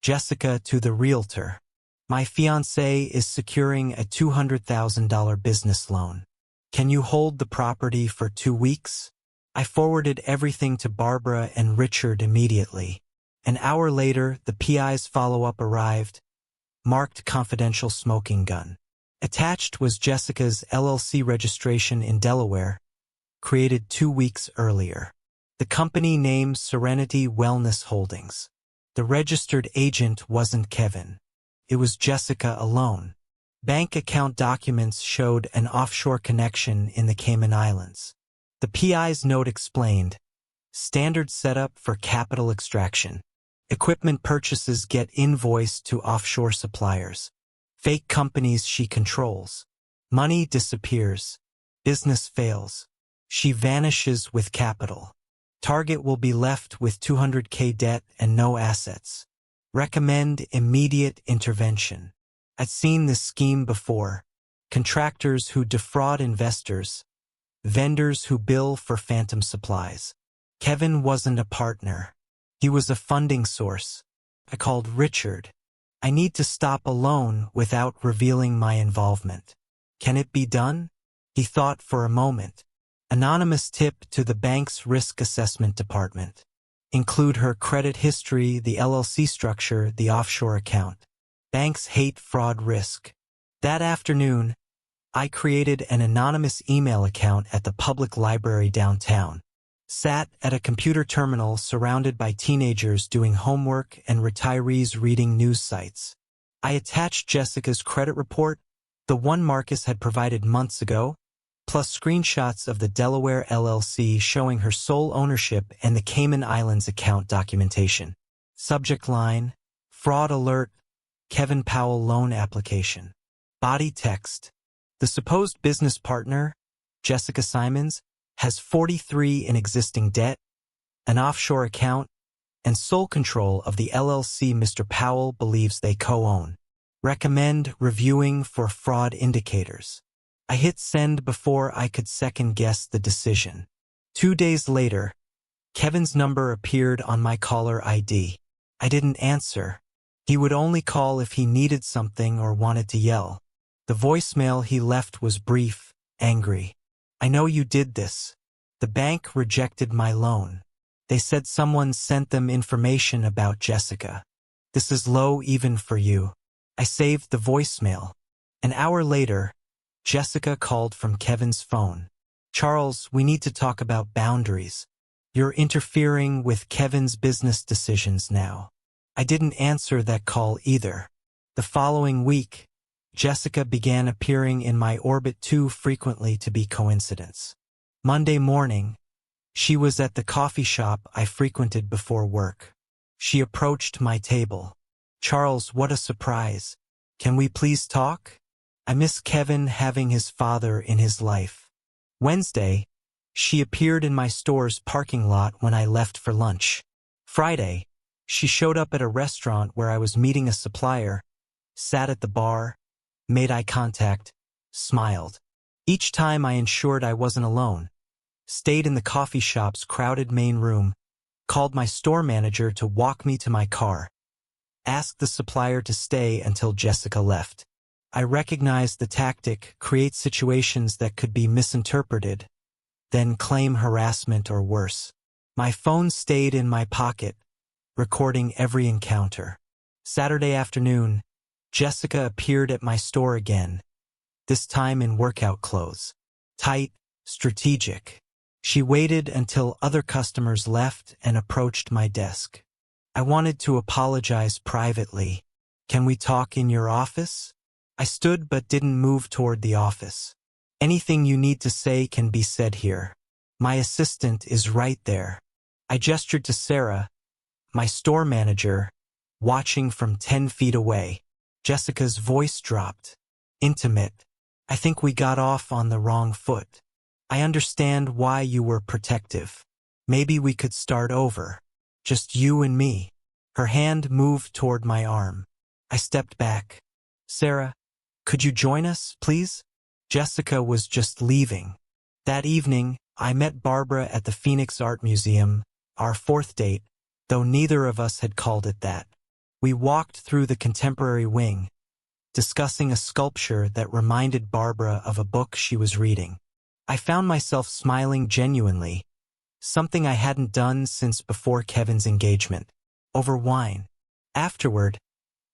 Jessica to the realtor. "My fiancé is securing a $200,000 business loan. Can you hold the property for 2 weeks?" I forwarded everything to Barbara and Richard immediately. An hour later, the PI's follow-up arrived, marked confidential smoking gun. Attached was Jessica's LLC registration in Delaware, created 2 weeks earlier. The company name Serenity Wellness Holdings. The registered agent wasn't Kevin. It was Jessica alone. Bank account documents showed an offshore connection in the Cayman Islands. The PI's note explained, standard setup for capital extraction. Equipment purchases get invoiced to offshore suppliers. Fake companies she controls. Money disappears. Business fails. She vanishes with capital. Target will be left with $200K debt and no assets. Recommend immediate intervention. I'd seen this scheme before. Contractors who defraud investors. Vendors who bill for phantom supplies. Kevin wasn't a partner. He was a funding source. I called Richard. "I need to stop alone without revealing my involvement. Can it be done?" He thought for a moment. Anonymous tip to the bank's risk assessment department. Include her credit history, the LLC structure, the offshore account. Banks hate fraud risk. That afternoon, I created an anonymous email account at the public library downtown. Sat at a computer terminal surrounded by teenagers doing homework and retirees reading news sites. I attached Jessica's credit report, the one Marcus had provided months ago, plus screenshots of the Delaware LLC showing her sole ownership and the Cayman Islands account documentation. Subject line, fraud alert, Kevin Powell loan application. Body text. The supposed business partner, Jessica Simons, has 43 in existing debt, an offshore account, and sole control of the LLC Mr. Powell believes they co-own. Recommend reviewing for fraud indicators. I hit send before I could second-guess the decision. 2 days later, Kevin's number appeared on my caller ID. I didn't answer. He would only call if he needed something or wanted to yell. The voicemail he left was brief, angry. "I know you did this. The bank rejected my loan. They said someone sent them information about Jessica. This is low even for you." I saved the voicemail. An hour later, Jessica called from Kevin's phone. "Charles, we need to talk about boundaries. You're interfering with Kevin's business decisions now." I didn't answer that call either. The following week, Jessica began appearing in my orbit too frequently to be coincidence. Monday morning, she was at the coffee shop I frequented before work. She approached my table. "Charles, what a surprise. Can we please talk? I miss Kevin having his father in his life." Wednesday, she appeared in my store's parking lot when I left for lunch. Friday, she showed up at a restaurant where I was meeting a supplier, sat at the bar, made eye contact, smiled. Each time I ensured I wasn't alone. Stayed in the coffee shop's crowded main room, called my store manager to walk me to my car. asked the supplier to stay until Jessica left. I recognized the tactic: create situations that could be misinterpreted, then claim harassment or worse. My phone stayed in my pocket, recording every encounter. Saturday afternoon, Jessica appeared at my store again, this time in workout clothes. Tight, strategic. She waited until other customers left and approached my desk. I wanted to apologize privately. "Can we talk in your office?" I stood but didn't move toward the office. "Anything you need to say can be said here. My assistant is right there." I gestured to Sarah, my store manager, watching from 10 feet away. Jessica's voice dropped. Intimate. "I think we got off on the wrong foot. I understand why you were protective. Maybe we could start over. Just you and me." Her hand moved toward my arm. I stepped back. "Sarah, could you join us, please?" Jessica was just leaving. That evening, I met Barbara at the Phoenix Art Museum, our fourth date, though neither of us had called it that. We walked through the contemporary wing, discussing a sculpture that reminded Barbara of a book she was reading. I found myself smiling genuinely, something I hadn't done since before Kevin's engagement, over wine. Afterward,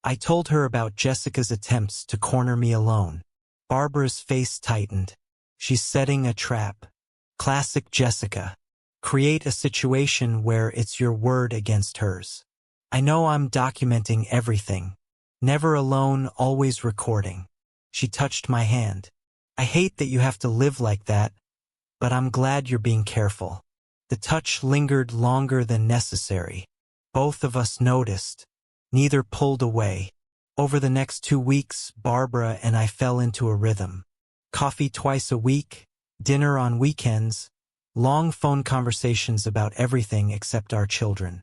I told her about Jessica's attempts to corner me alone. Barbara's face tightened. "She's setting a trap. Classic Jessica. Create a situation where it's your word against hers. I know I'm documenting everything. Never alone, always recording." She touched my hand. "I hate that you have to live like that, but I'm glad you're being careful." The touch lingered longer than necessary. Both of us noticed. Neither pulled away. Over the next 2 weeks, Barbara and I fell into a rhythm. Coffee twice a week, dinner on weekends, long phone conversations about everything except our children.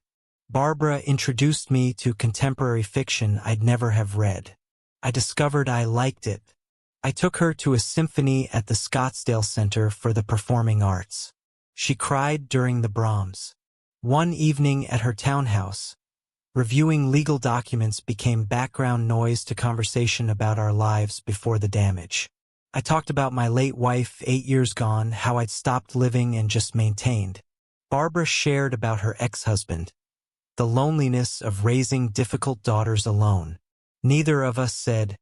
Barbara introduced me to contemporary fiction I'd never have read. I discovered I liked it. I took her to a symphony at the Scottsdale Center for the Performing Arts. She cried during the Brahms. One evening at her townhouse, reviewing legal documents became background noise to conversation about our lives before the damage. I talked about my late wife, 8 years gone, how I'd stopped living and just maintained. Barbara shared about her ex-husband, the loneliness of raising difficult daughters alone. Neither of us said,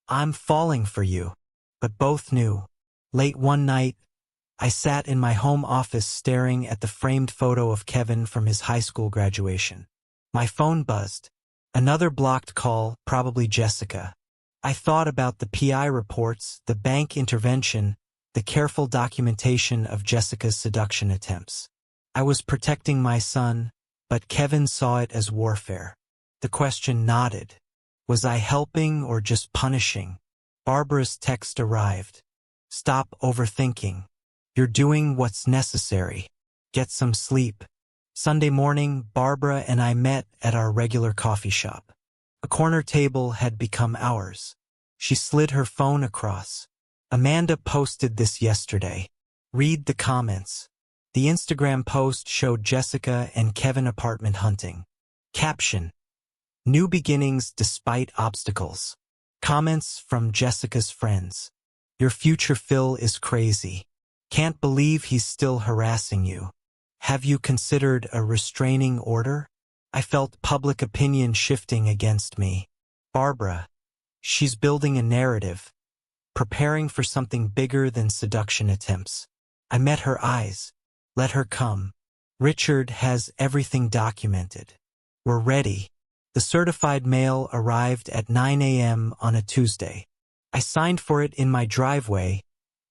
"I'm falling for you," but both knew. Late one night, I sat in my home office staring at the framed photo of Kevin from his high school graduation. My phone buzzed. Another blocked call, probably Jessica. I thought about the PI reports, the bank intervention, the careful documentation of Jessica's seduction attempts. I was protecting my son, but Kevin saw it as warfare. The question nodded. Was I helping or just punishing? Barbara's text arrived. "Stop overthinking. You're doing what's necessary. Get some sleep." Sunday morning, Barbara and I met at our regular coffee shop. A corner table had become ours. She slid her phone across. "Amanda posted this yesterday. Read the comments." The Instagram post showed Jessica and Kevin apartment hunting. Caption: "New beginnings despite obstacles." Comments from Jessica's friends: "Your future Phil is crazy. Can't believe he's still harassing you. Have you considered a restraining order?" I felt public opinion shifting against me. Barbara: "She's building a narrative, preparing for something bigger than seduction attempts." I met her eyes. Let her come. Richard has everything documented. We're ready. The certified mail arrived at 9 a.m. on a Tuesday. I signed for it in my driveway,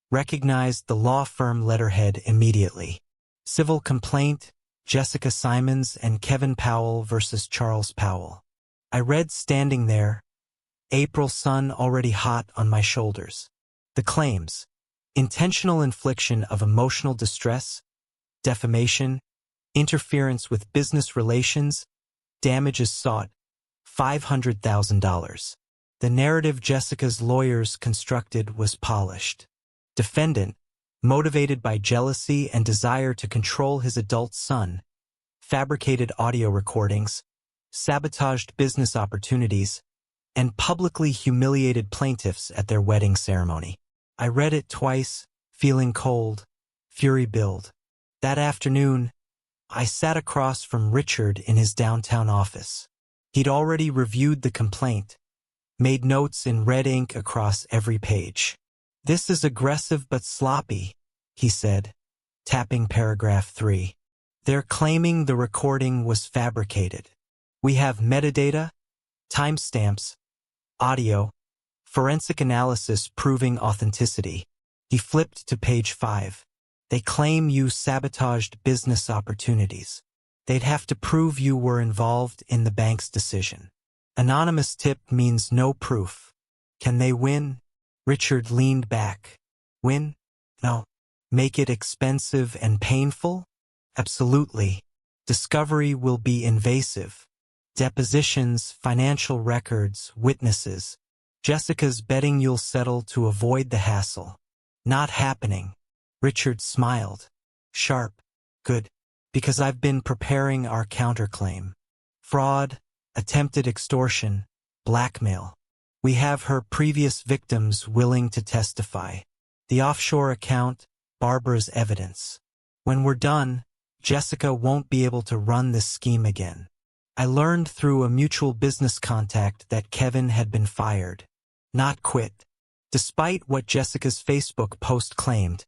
recognized the law firm letterhead immediately. Civil complaint, Jessica Simons and Kevin Powell versus Charles Powell. I read standing there, April sun already hot on my shoulders. The claims: intentional infliction of emotional distress, defamation, interference with business relations, damages sought, $500,000. The narrative Jessica's lawyers constructed was polished. Defendant: motivated by jealousy and desire to control his adult son, fabricated audio recordings, sabotaged business opportunities, and publicly humiliated plaintiffs at their wedding ceremony. I read it twice, feeling cold, fury build. That afternoon, I sat across from Richard in his downtown office. He'd already reviewed the complaint, made notes in red ink across every page. "This is aggressive but sloppy," he said, tapping paragraph 3. "They're claiming the recording was fabricated. We have metadata, timestamps, audio, forensic analysis proving authenticity." He flipped to page 5. "They claim you sabotaged business opportunities. They'd have to prove you were involved in the bank's decision. Anonymous tip means no proof. Can they win?" Richard leaned back. "Win? No. Make it expensive and painful? Absolutely. Discovery will be invasive. Depositions, financial records, witnesses. Jessica's betting you'll settle to avoid the hassle." "Not happening." Richard smiled. "Sharp. Good. Because I've been preparing our counterclaim. Fraud, attempted extortion, blackmail. We have her previous victims willing to testify. The offshore account, Barbara's evidence. When we're done, Jessica won't be able to run this scheme again." I learned through a mutual business contact that Kevin had been fired, not quit. Despite what Jessica's Facebook post claimed,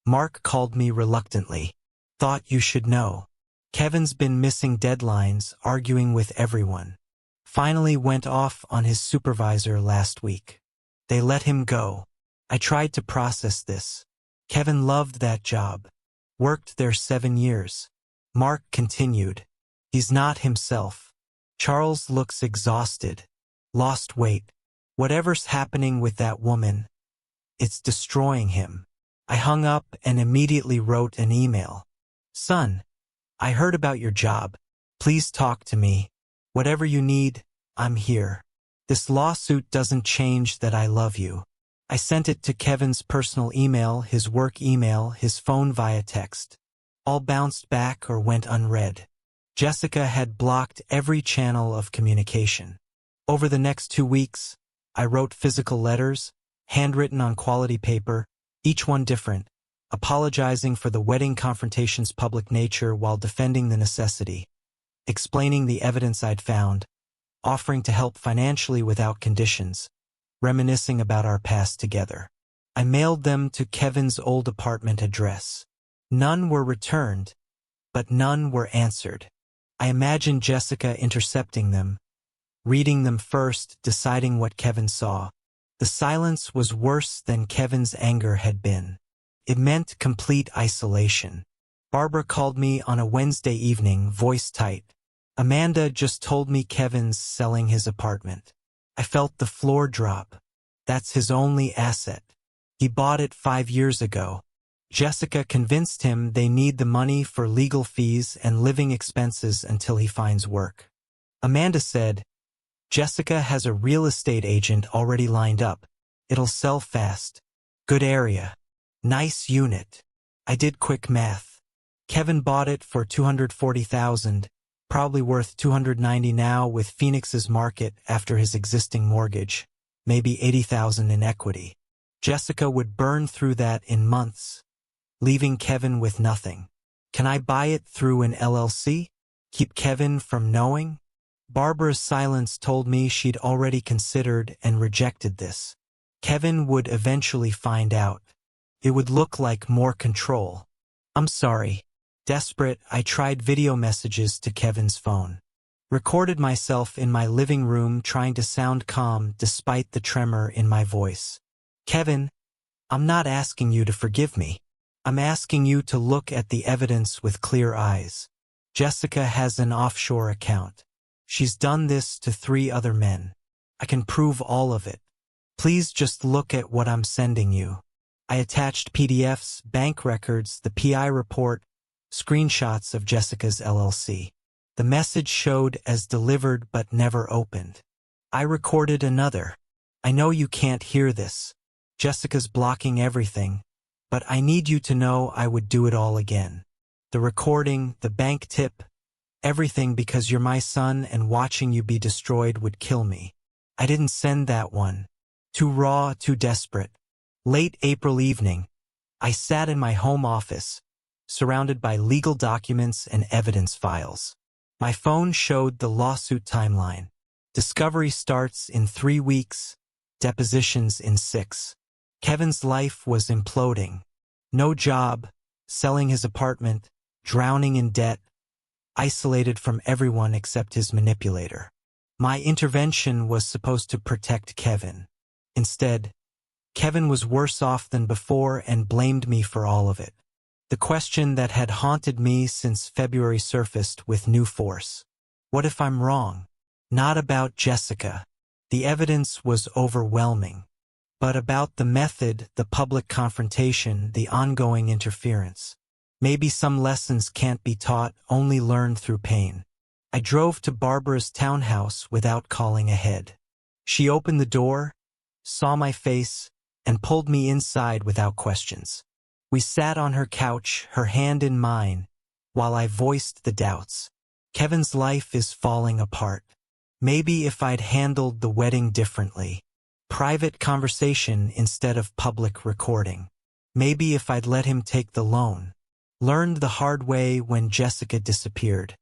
Mark called me reluctantly. "Thought you should know. Kevin's been missing deadlines, arguing with everyone. Finally went off on his supervisor last week. They let him go. I tried to process this. Kevin loved that job. Worked there 7 years." Mark continued. "He's not himself. Charles looks exhausted. Lost weight. Whatever's happening with that woman, it's destroying him." I hung up and immediately wrote an email. "Son, I heard about your job. Please talk to me. Whatever you need, I'm here. This lawsuit doesn't change that I love you." I sent it to Kevin's personal email, his work email, his phone via text. All bounced back or went unread. Jessica had blocked every channel of communication. Over the next 2 weeks, I wrote physical letters, handwritten on quality paper, each one different, apologizing for the wedding confrontation's public nature while defending the necessity, explaining the evidence I'd found, offering to help financially without conditions, reminiscing about our past together. I mailed them to Kevin's old apartment address. None were returned, but none were answered. I imagined Jessica intercepting them, reading them first, deciding what Kevin saw. The silence was worse than Kevin's anger had been. It meant complete isolation. Barbara called me on a Wednesday evening, voice tight. "Amanda just told me Kevin's selling his apartment." I felt the floor drop. That's his only asset. He bought it 5 years ago. Jessica convinced him they need the money for legal fees and living expenses until he finds work. Amanda said, "Jessica has a real estate agent already lined up. It'll sell fast. Good area. Nice unit." I did quick math. Kevin bought it for $240,000, probably worth $290 now with Phoenix's market after his existing mortgage, maybe $80,000 in equity. Jessica would burn through that in months, leaving Kevin with nothing. Can I buy it through an LLC? Keep Kevin from knowing? Barbara's silence told me she'd already considered and rejected this. Kevin would eventually find out. It would look like more control. I'm sorry. Desperate, I tried video messages to Kevin's phone. Recorded myself in my living room trying to sound calm despite the tremor in my voice. "Kevin, I'm not asking you to forgive me. I'm asking you to look at the evidence with clear eyes. Jessica has an offshore account. She's done this to 3 other men. I can prove all of it. Please just look at what I'm sending you." I attached PDFs, bank records, the PI report, screenshots of Jessica's LLC. The message showed as delivered but never opened. I recorded another. "I know you can't hear this. Jessica's blocking everything, but I need you to know I would do it all again. The recording, the bank tip, Everything because you're my son and watching you be destroyed would kill me. I didn't send that one. Too raw, too desperate. Late April evening, I sat in my home office, surrounded by legal documents and evidence files. My phone showed the lawsuit timeline. Discovery starts in 3 weeks, depositions in 6. Kevin's life was imploding. No job, selling his apartment, drowning in debt, isolated from everyone except his manipulator. My intervention was supposed to protect Kevin. Instead, Kevin was worse off than before and blamed me for all of it. The question that had haunted me since February surfaced with new force. What if I'm wrong? Not about Jessica. The evidence was overwhelming. But about the method, the public confrontation, the ongoing interference. Maybe some lessons can't be taught, only learned through pain. I drove to Barbara's townhouse without calling ahead. She opened the door, saw my face, and pulled me inside without questions. We sat on her couch, her hand in mine, while I voiced the doubts. Kevin's life is falling apart. Maybe if I'd handled the wedding differently. Private conversation instead of public recording. Maybe if I'd let him take the loan. Learned the hard way when Jessica disappeared.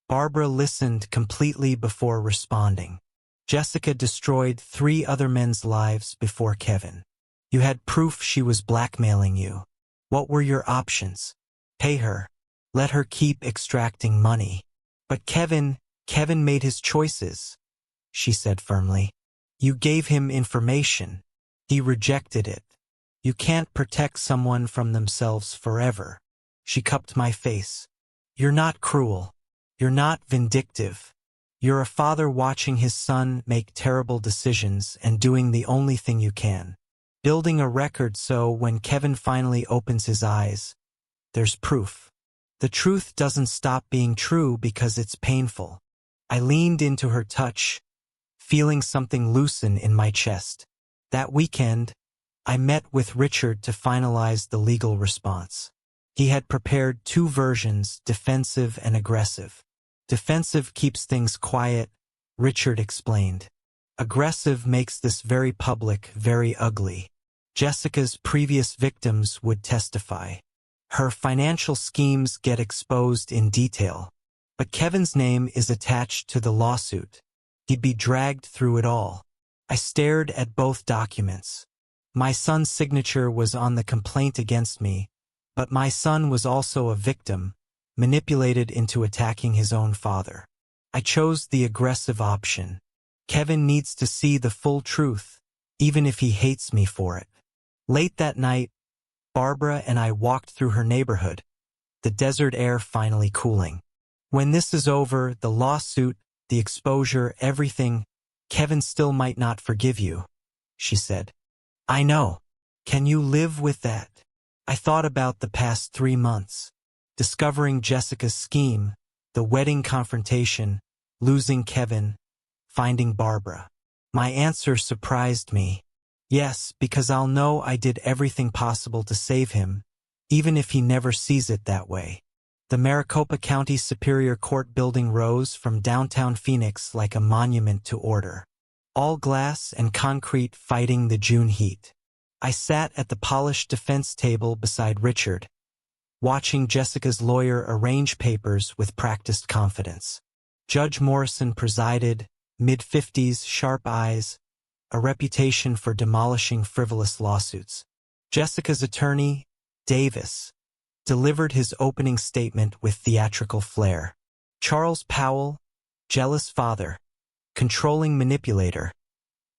Barbara listened completely before responding. Jessica destroyed 3 other men's lives before Kevin. You had proof she was blackmailing you. What were your options? Pay her. Let her keep extracting money. But Kevin made his choices, she said firmly. You gave him information. He rejected it. You can't protect someone from themselves forever. She cupped my face. You're not cruel. You're not vindictive. You're a father watching his son make terrible decisions and doing the only thing you can. Building a record so when Kevin finally opens his eyes, there's proof. The truth doesn't stop being true because it's painful. I leaned into her touch, feeling something loosen in my chest. That weekend, I met with Richard to finalize the legal response. He had prepared 2 versions, defensive and aggressive. Defensive keeps things quiet, Richard explained. Aggressive makes this very public, very ugly. Jessica's previous victims would testify. Her financial schemes get exposed in detail. But Kevin's name is attached to the lawsuit. He'd be dragged through it all. I stared at both documents. My son's signature was on the complaint against me, but my son was also a victim, manipulated into attacking his own father. I chose the aggressive option. Kevin needs to see the full truth, even if he hates me for it. Late that night, Barbara and I walked through her neighborhood, the desert air finally cooling. When this is over, the lawsuit, the exposure, everything, Kevin still might not forgive you, she said. I know. Can you live with that? I thought about the past 3 months. Discovering Jessica's scheme, the wedding confrontation, losing Kevin, finding Barbara. My answer surprised me. Yes, because I'll know I did everything possible to save him, even if he never sees it that way. The Maricopa County Superior Court building rose from downtown Phoenix like a monument to order. All glass and concrete fighting the June heat. I sat at the polished defense table beside Richard, watching Jessica's lawyer arrange papers with practiced confidence. Judge Morrison presided, mid-50s, sharp eyes, a reputation for demolishing frivolous lawsuits. Jessica's attorney, Davis, delivered his opening statement with theatrical flair. Charles Powell, jealous father, controlling manipulator,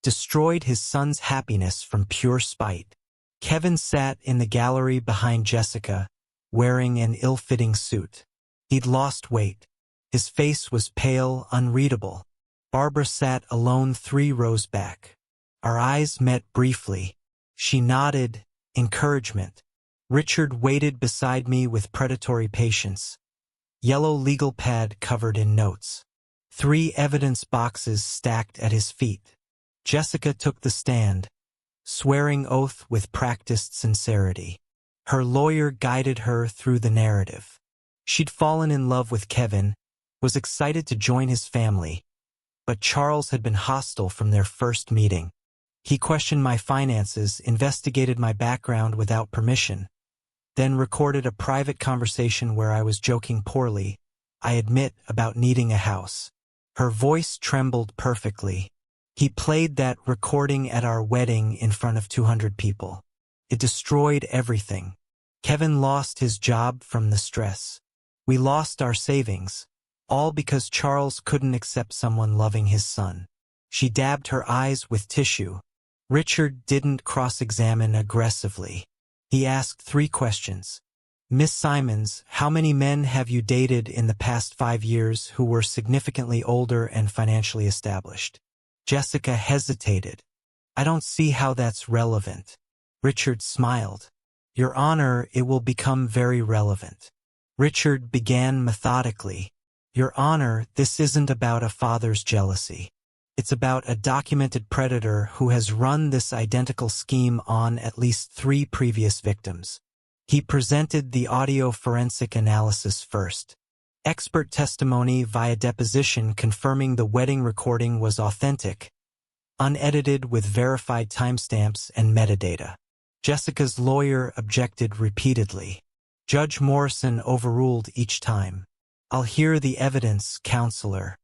destroyed his son's happiness from pure spite. Kevin sat in the gallery behind Jessica, wearing an ill-fitting suit. He'd lost weight. His face was pale, unreadable. Barbara sat alone 3 rows back. Our eyes met briefly. She nodded, encouragement. Richard waited beside me with predatory patience. Yellow legal pad covered in notes. 3 evidence boxes stacked at his feet. Jessica took the stand, swearing oath with practiced sincerity. Her lawyer guided her through the narrative. She'd fallen in love with Kevin, was excited to join his family, but Charles had been hostile from their first meeting. He questioned my finances, investigated my background without permission, then recorded a private conversation where I was joking poorly, I admit, about needing a house. Her voice trembled perfectly. He played that recording at our wedding in front of 200 people. It destroyed everything. Kevin lost his job from the stress. We lost our savings, all because Charles couldn't accept someone loving his son. She dabbed her eyes with tissue. Richard didn't cross-examine aggressively. He asked 3 questions. Miss Simons, how many men have you dated in the past 5 years who were significantly older and financially established? Jessica hesitated. I don't see how that's relevant. Richard smiled. Your Honor, it will become very relevant. Richard began methodically. Your Honor, this isn't about a father's jealousy. It's about a documented predator who has run this identical scheme on at least 3 previous victims. He presented the audio forensic analysis first. Expert testimony via deposition confirming the wedding recording was authentic, unedited with verified timestamps and metadata. Jessica's lawyer objected repeatedly. Judge Morrison overruled each time. I'll hear the evidence, counselor.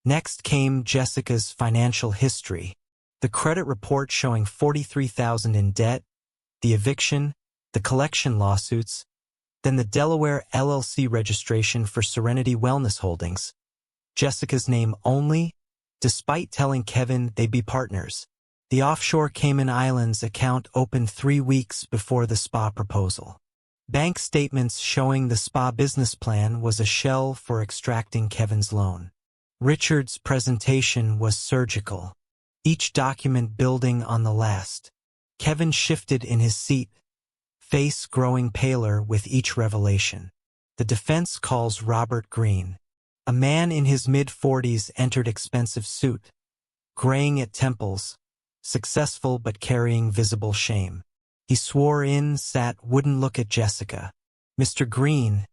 Next came Jessica's financial history. The credit report showing $43,000 in debt, the eviction, the collection lawsuits, then the Delaware LLC registration for Serenity Wellness Holdings. Jessica's name only, despite telling Kevin they'd be partners. The offshore Cayman Islands account opened 3 weeks before the spa proposal. Bank statements showing the spa business plan was a shell for extracting Kevin's loan. Richard's presentation was surgical, each document building on the last. Kevin shifted in his seat, face growing paler with each revelation. The defense calls Robert Greene. A man in his mid-40s entered expensive suit, graying at temples, successful but carrying visible shame. He swore in, sat, wouldn't look at Jessica. Mr. Greene,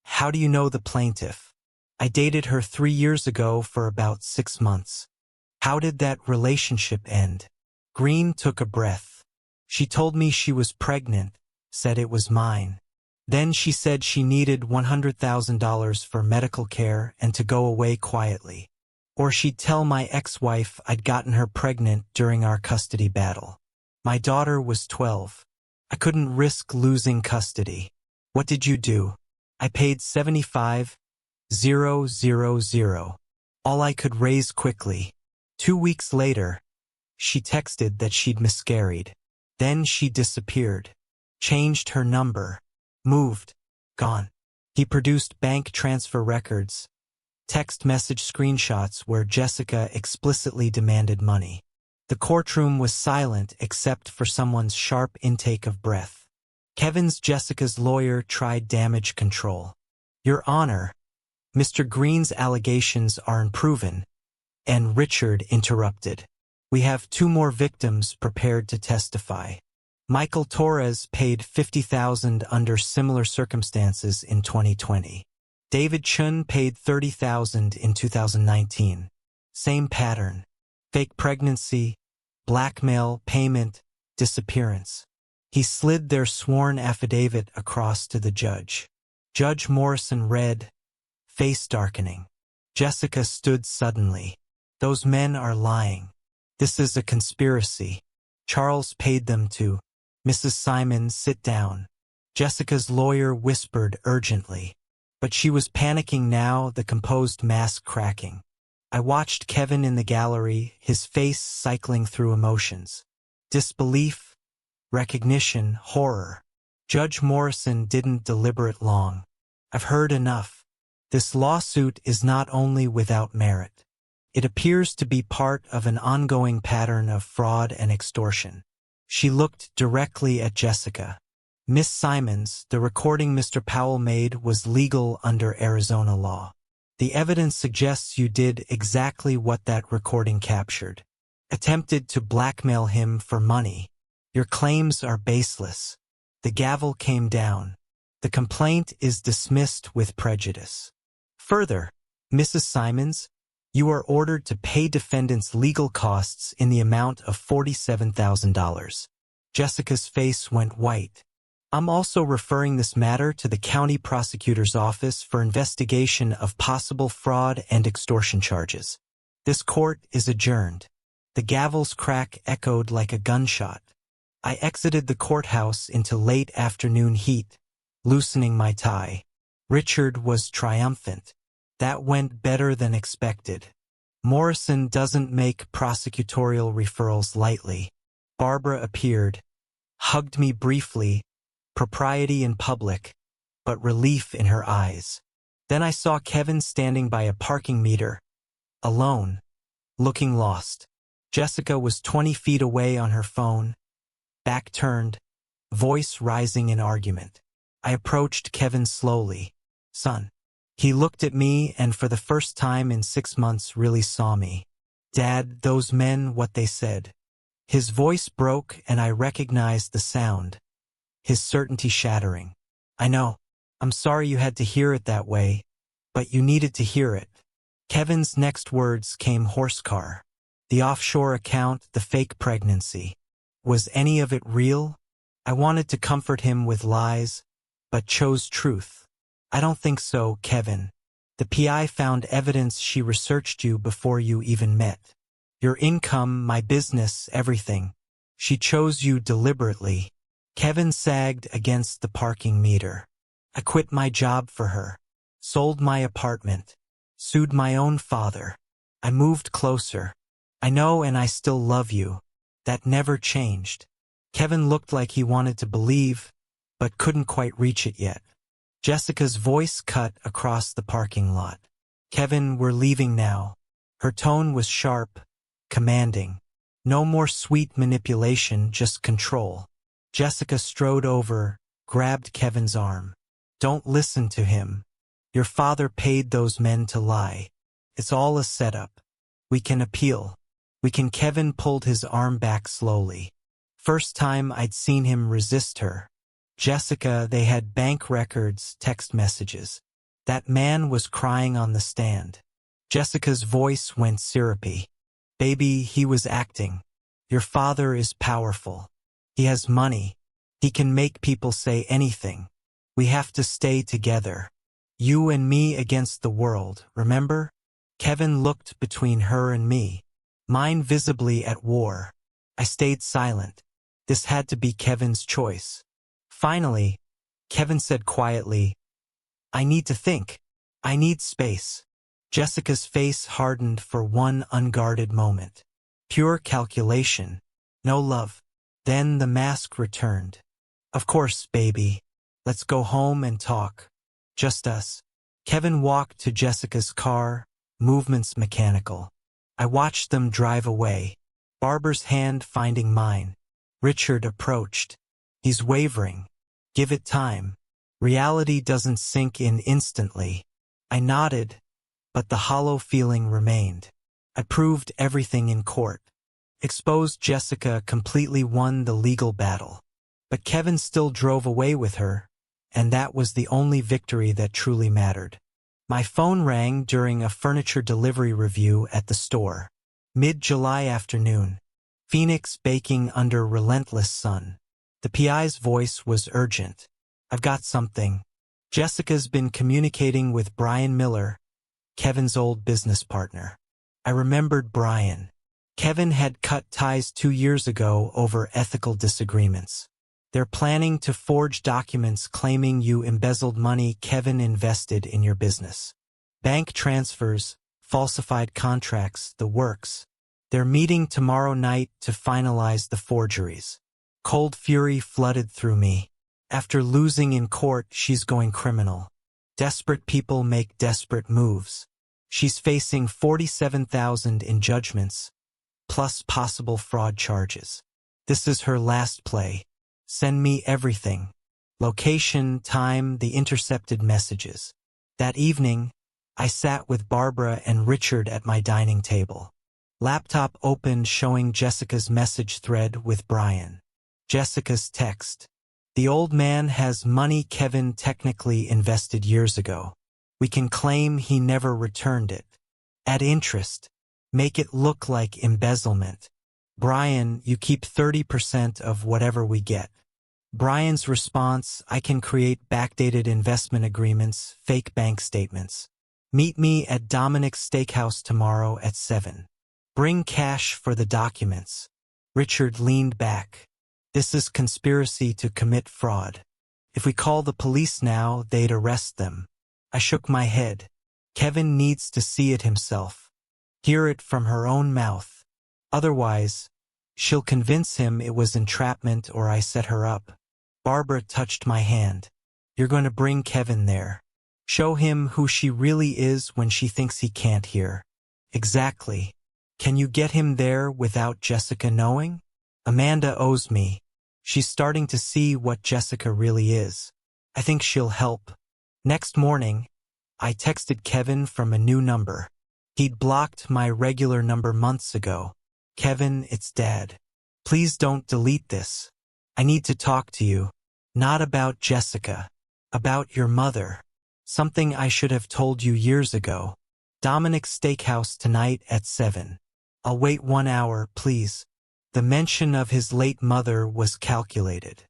how do you know the plaintiff? I dated her 3 years ago for about 6 months. How did that relationship end? Greene took a breath. She told me she was pregnant, said it was mine. Then she said she needed $100,000 for medical care and to go away quietly. Or she'd tell my ex-wife I'd gotten her pregnant during our custody battle. My daughter was 12. I couldn't risk losing custody. What did you do? I paid $75,000, all I could raise quickly. 2 weeks later, she texted that she'd miscarried. Then she disappeared, changed her number, moved, gone. He produced bank transfer records, text message screenshots where Jessica explicitly demanded money. The courtroom was silent except for someone's sharp intake of breath. Jessica's lawyer tried damage control. Your Honor, Mr. Greene's allegations are unproven, and Richard interrupted. We have 2 more victims prepared to testify. Michael Torres paid $50,000 under similar circumstances in 2020. David Chun paid $30,000 in 2019. Same pattern. Fake pregnancy, blackmail, payment, disappearance. He slid their sworn affidavit across to the judge. Judge Morrison read, face darkening. Jessica stood suddenly. Those men are lying. This is a conspiracy. Charles paid them to. Mrs. Simons, sit down. Jessica's lawyer whispered urgently. But she was panicking now, the composed mask cracking. I watched Kevin in the gallery, his face cycling through emotions. Disbelief, recognition, horror. Judge Morrison didn't deliberate long. I've heard enough. This lawsuit is not only without merit. It appears to be part of an ongoing pattern of fraud and extortion. She looked directly at Jessica. Miss Simons, the recording Mr. Powell made was legal under Arizona law. The evidence suggests you did exactly what that recording captured. Attempted to blackmail him for money. Your claims are baseless. The gavel came down. The complaint is dismissed with prejudice. Further, Mrs. Simons, you are ordered to pay defendant's legal costs in the amount of $47,000. Jessica's face went white. I'm also referring this matter to the county prosecutor's office for investigation of possible fraud and extortion charges. This court is adjourned. The gavel's crack echoed like a gunshot. I exited the courthouse into late afternoon heat, loosening my tie. Richard was triumphant. That went better than expected. Morrison doesn't make prosecutorial referrals lightly. Barbara appeared, hugged me briefly, propriety in public, but relief in her eyes. Then I saw Kevin standing by a parking meter, alone, looking lost. Jessica was 20 feet away on her phone, back turned, voice rising in argument. I approached Kevin slowly. Son. He looked at me and for the first time in 6 months really saw me. Dad, those men, what they said. His voice broke and I recognized the sound. His certainty shattering. I know. I'm sorry you had to hear it that way, but you needed to hear it. Kevin's next words came horsecar. The offshore account, the fake pregnancy. Was any of it real? I wanted to comfort him with lies, but chose truth. I don't think so, Kevin. The PI found evidence she researched you before you even met. Your income, my business, everything. She chose you deliberately. Kevin sagged against the parking meter. I quit my job for her. Sold my apartment. Sued my own father. I moved closer. I know and I still love you. That never changed. Kevin looked like he wanted to believe, but couldn't quite reach it yet. Jessica's voice cut across the parking lot. Kevin, we're leaving now. Her tone was sharp, commanding. No more sweet manipulation, just control. Jessica strode over, grabbed Kevin's arm. Don't listen to him. Your father paid those men to lie. It's all a setup. We can appeal. Kevin pulled his arm back slowly. First time I'd seen him resist her. Jessica, they had bank records, text messages. That man was crying on the stand. Jessica's voice went syrupy. Baby, he was acting. Your father is powerful. He has money. He can make people say anything. We have to stay together. You and me against the world, remember? Kevin looked between her and me. Mine visibly at war. I stayed silent. This had to be Kevin's choice. Finally, Kevin said quietly, I need to think. I need space. Jessica's face hardened for one unguarded moment. Pure calculation. No love. Then the mask returned. Of course, baby. Let's go home and talk. Just us. Kevin walked to Jessica's car, movements mechanical. I watched them drive away, Barbara's hand finding mine. Richard approached. He's wavering. Give it time. Reality doesn't sink in instantly. I nodded, but the hollow feeling remained. I proved everything in court. Exposed Jessica, completely won the legal battle. But Kevin still drove away with her, and that was the only victory that truly mattered. My phone rang during a furniture delivery review at the store. Mid-July afternoon. Phoenix baking under relentless sun. The PI's voice was urgent. I've got something. Jessica's been communicating with Brian Miller, Kevin's old business partner. I remembered Brian. Kevin had cut ties 2 years ago over ethical disagreements. They're planning to forge documents claiming you embezzled money Kevin invested in your business. Bank transfers, falsified contracts, the works. They're meeting tomorrow night to finalize the forgeries. Cold fury flooded through me. After losing in court, she's going criminal. Desperate people make desperate moves. She's facing $47,000 in judgments, plus possible fraud charges. This is her last play. Send me everything. Location, time, the intercepted messages. That evening, I sat with Barbara and Richard at my dining table. Laptop opened showing Jessica's message thread with Brian. Jessica's text. The old man has money Kevin technically invested years ago. We can claim he never returned it. Add interest. Make it look like embezzlement. Brian, you keep 30% of whatever we get. Brian's response, I can create backdated investment agreements, fake bank statements. Meet me at Dominic's Steakhouse tomorrow at 7. Bring cash for the documents. Richard leaned back. This is conspiracy to commit fraud. If we call the police now, they'd arrest them. I shook my head. Kevin needs to see it himself. Hear it from her own mouth. Otherwise, she'll convince him it was entrapment or I set her up. Barbara touched my hand. You're going to bring Kevin there. Show him who she really is when she thinks he can't hear. Exactly. Can you get him there without Jessica knowing? Amanda owes me. She's starting to see what Jessica really is. I think she'll help. Next morning, I texted Kevin from a new number. He'd blocked my regular number months ago. Kevin, it's Dad. Please don't delete this. I need to talk to you. Not about Jessica. About your mother. Something I should have told you years ago. Dominic's Steakhouse tonight at 7. I'll wait 1 hour, please. The mention of his late mother was calculated.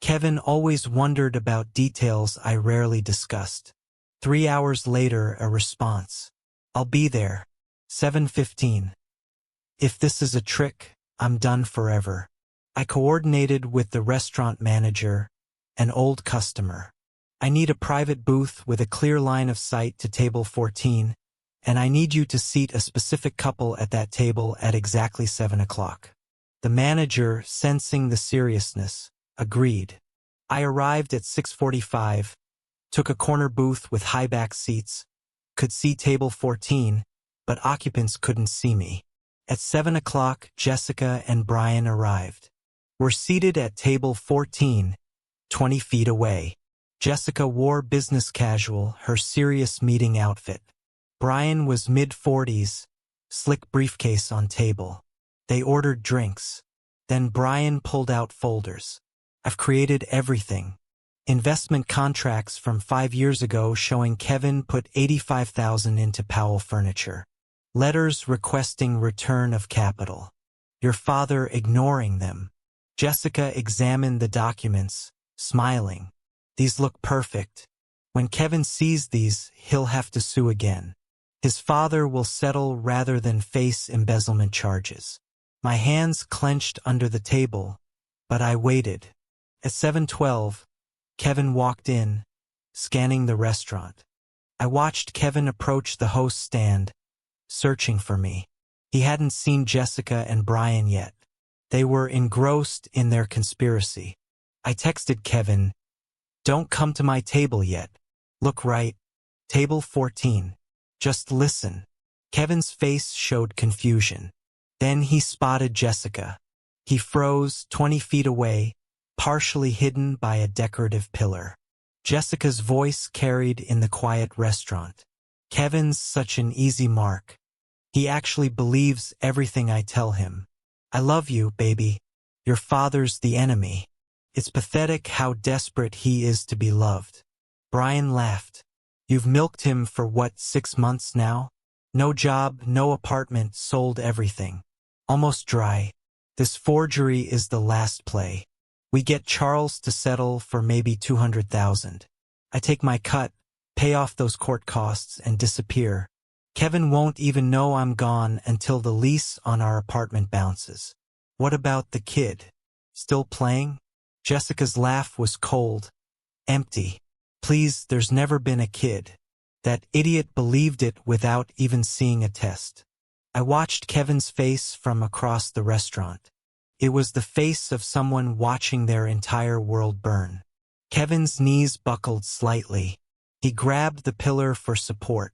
Kevin always wondered about details I rarely discussed. 3 hours later, a response. I'll be there. 7:15. If this is a trick, I'm done forever. I coordinated with the restaurant manager, an old customer. I need a private booth with a clear line of sight to table 14, and I need you to seat a specific couple at that table at exactly 7 o'clock. The manager, sensing the seriousness, agreed. I arrived at 6:45, took a corner booth with high back seats, could see table 14, but occupants couldn't see me. At 7 o'clock, Jessica and Brian arrived. We're seated at table 14, 20 feet away. Jessica wore business casual, her serious meeting outfit. Brian was mid-40s, slick briefcase on table. They ordered drinks. Then Brian pulled out folders. I've created everything. Investment contracts from 5 years ago showing Kevin put $85,000 into Powell Furniture. Letters requesting return of capital. Your father ignoring them. Jessica examined the documents, smiling. These look perfect. When Kevin sees these, he'll have to sue again. His father will settle rather than face embezzlement charges. My hands clenched under the table, but I waited. At 7:12, Kevin walked in, scanning the restaurant. I watched Kevin approach the host stand, searching for me. He hadn't seen Jessica and Brian yet. They were engrossed in their conspiracy. I texted Kevin, "Don't come to my table yet. Look right. Table 14. Just listen." Kevin's face showed confusion. Then he spotted Jessica. He froze 20 feet away, partially hidden by a decorative pillar. Jessica's voice carried in the quiet restaurant. Kevin's such an easy mark. He actually believes everything I tell him. I love you, baby. Your father's the enemy. It's pathetic how desperate he is to be loved. Brian laughed. You've milked him for what, 6 months now? No job, no apartment, sold everything. Almost dry. This forgery is the last play. We get Charles to settle for maybe $200,000. I take my cut, pay off those court costs, and disappear. Kevin won't even know I'm gone until the lease on our apartment bounces. What about the kid? Still playing? Jessica's laugh was cold, empty. Please, there's never been a kid. That idiot believed it without even seeing a test. I watched Kevin's face from across the restaurant. It was the face of someone watching their entire world burn. Kevin's knees buckled slightly. He grabbed the pillar for support.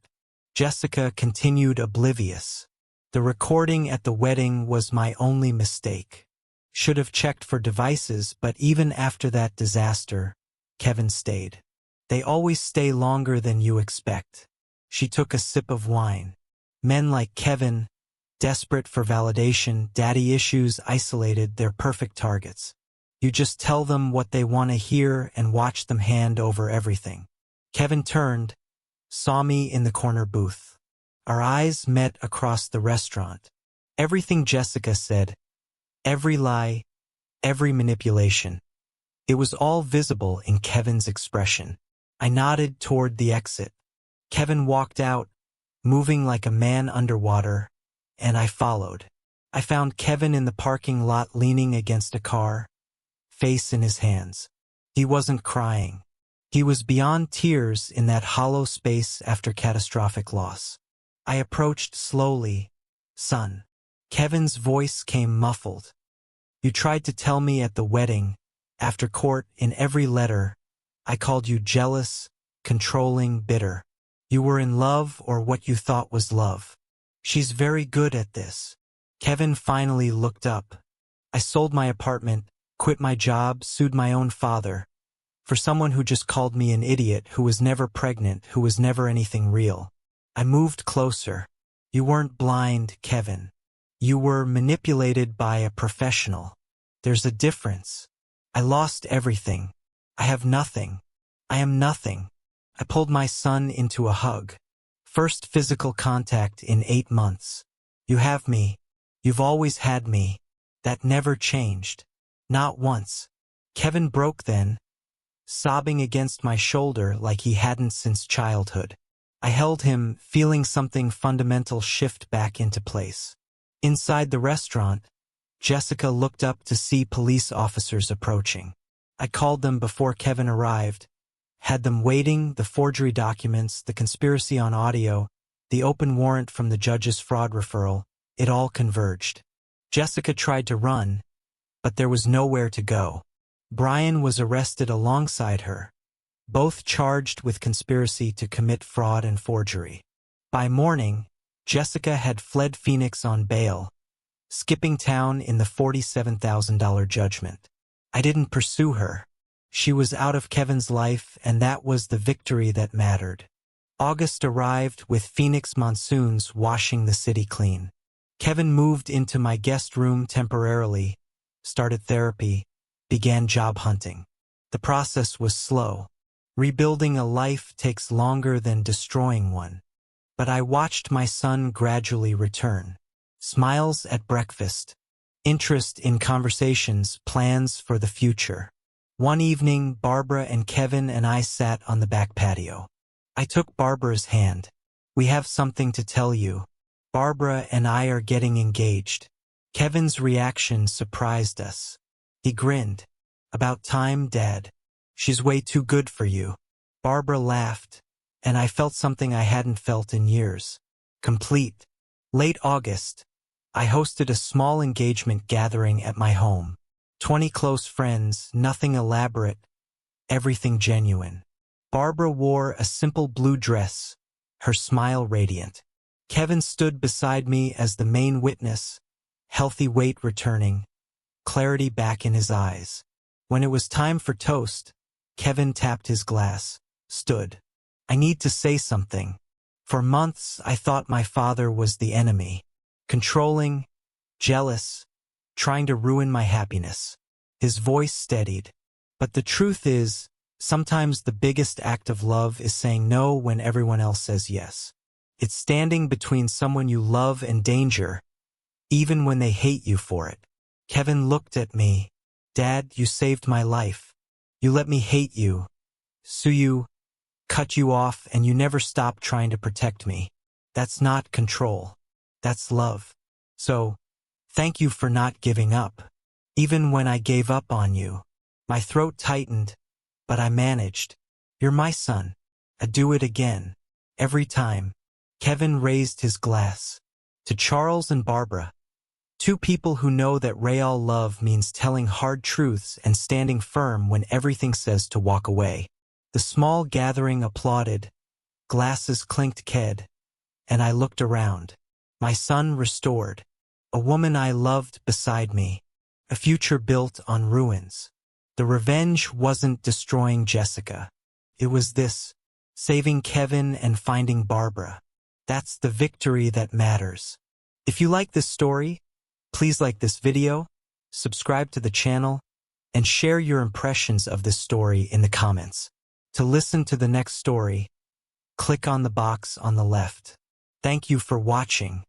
Jessica continued oblivious. The recording at the wedding was my only mistake. Should have checked for devices, but even after that disaster, Kevin stayed. They always stay longer than you expect. She took a sip of wine. Men like Kevin, desperate for validation, daddy issues, isolated, they're perfect targets. You just tell them what they want to hear and watch them hand over everything. Kevin turned, saw me in the corner booth. Our eyes met across the restaurant. Everything Jessica said, every lie, every manipulation. It was all visible in Kevin's expression. I nodded toward the exit. Kevin walked out, moving like a man underwater, and I followed. I found Kevin in the parking lot leaning against a car, face in his hands. He wasn't crying. He was beyond tears in that hollow space after catastrophic loss. I approached slowly. "Son." Kevin's voice came muffled. "You tried to tell me at the wedding, after court, in every letter, I called you jealous, controlling, bitter. You were in love, or what you thought was love. She's very good at this." Kevin finally looked up. "I sold my apartment, quit my job, sued my own father. For someone who just called me an idiot, who was never pregnant, who was never anything real." I moved closer. "You weren't blind, Kevin. You were manipulated by a professional. There's a difference. I lost everything. I have nothing. I am nothing." I pulled my son into a hug. "First physical contact in 8 months. You have me. You've always had me. That never changed. Not once." Kevin broke then, sobbing against my shoulder like he hadn't since childhood. I held him, feeling something fundamental shift back into place. Inside the restaurant, Jessica looked up to see police officers approaching. I called them before Kevin arrived, had them waiting, the forgery documents, the conspiracy on audio, the open warrant from the judge's fraud referral. It all converged. Jessica tried to run, but there was nowhere to go. Brian was arrested alongside her, both charged with conspiracy to commit fraud and forgery. By morning, Jessica had fled Phoenix on bail, skipping town in the $47,000 judgment. I didn't pursue her. She was out of Kevin's life, and that was the victory that mattered. August arrived with Phoenix monsoons washing the city clean. Kevin moved into my guest room temporarily, started therapy, began job hunting. The process was slow. Rebuilding a life takes longer than destroying one. But I watched my son gradually return. Smiles at breakfast, interest in conversations, plans for the future. One evening, Barbara and Kevin and I sat on the back patio. I took Barbara's hand. "We have something to tell you. Barbara and I are getting engaged." Kevin's reaction surprised us. He grinned. "About time, Dad. She's way too good for you." Barbara laughed, and I felt something I hadn't felt in years. Complete. Late August, I hosted a small engagement gathering at my home. 20 close friends, nothing elaborate, everything genuine. Barbara wore a simple blue dress, her smile radiant. Kevin stood beside me as the main witness, healthy weight returning, clarity back in his eyes. When it was time for toast, Kevin tapped his glass, stood. "I need to say something. For months, I thought my father was the enemy. Controlling, jealous, trying to ruin my happiness." His voice steadied. "But the truth is, sometimes the biggest act of love is saying no when everyone else says yes. It's standing between someone you love and danger, even when they hate you for it." Kevin looked at me. "Dad, you saved my life. You let me hate you, sue you, cut you off, and you never stopped trying to protect me. That's not control. That's love. So, thank you for not giving up. Even when I gave up on you." My throat tightened, but I managed. "You're my son. I'd do it again. Every time." Kevin raised his glass. "To Charles and Barbara. Two people who know that real love means telling hard truths and standing firm when everything says to walk away." The small gathering applauded. Glasses clinked Ked, and I looked around. My son restored. A woman I loved beside me. A future built on ruins. The revenge wasn't destroying Jessica. It was this, saving Kevin and finding Barbara. That's the victory that matters. If you like this story, please like this video, subscribe to the channel, and share your impressions of this story in the comments. To listen to the next story, click on the box on the left. Thank you for watching.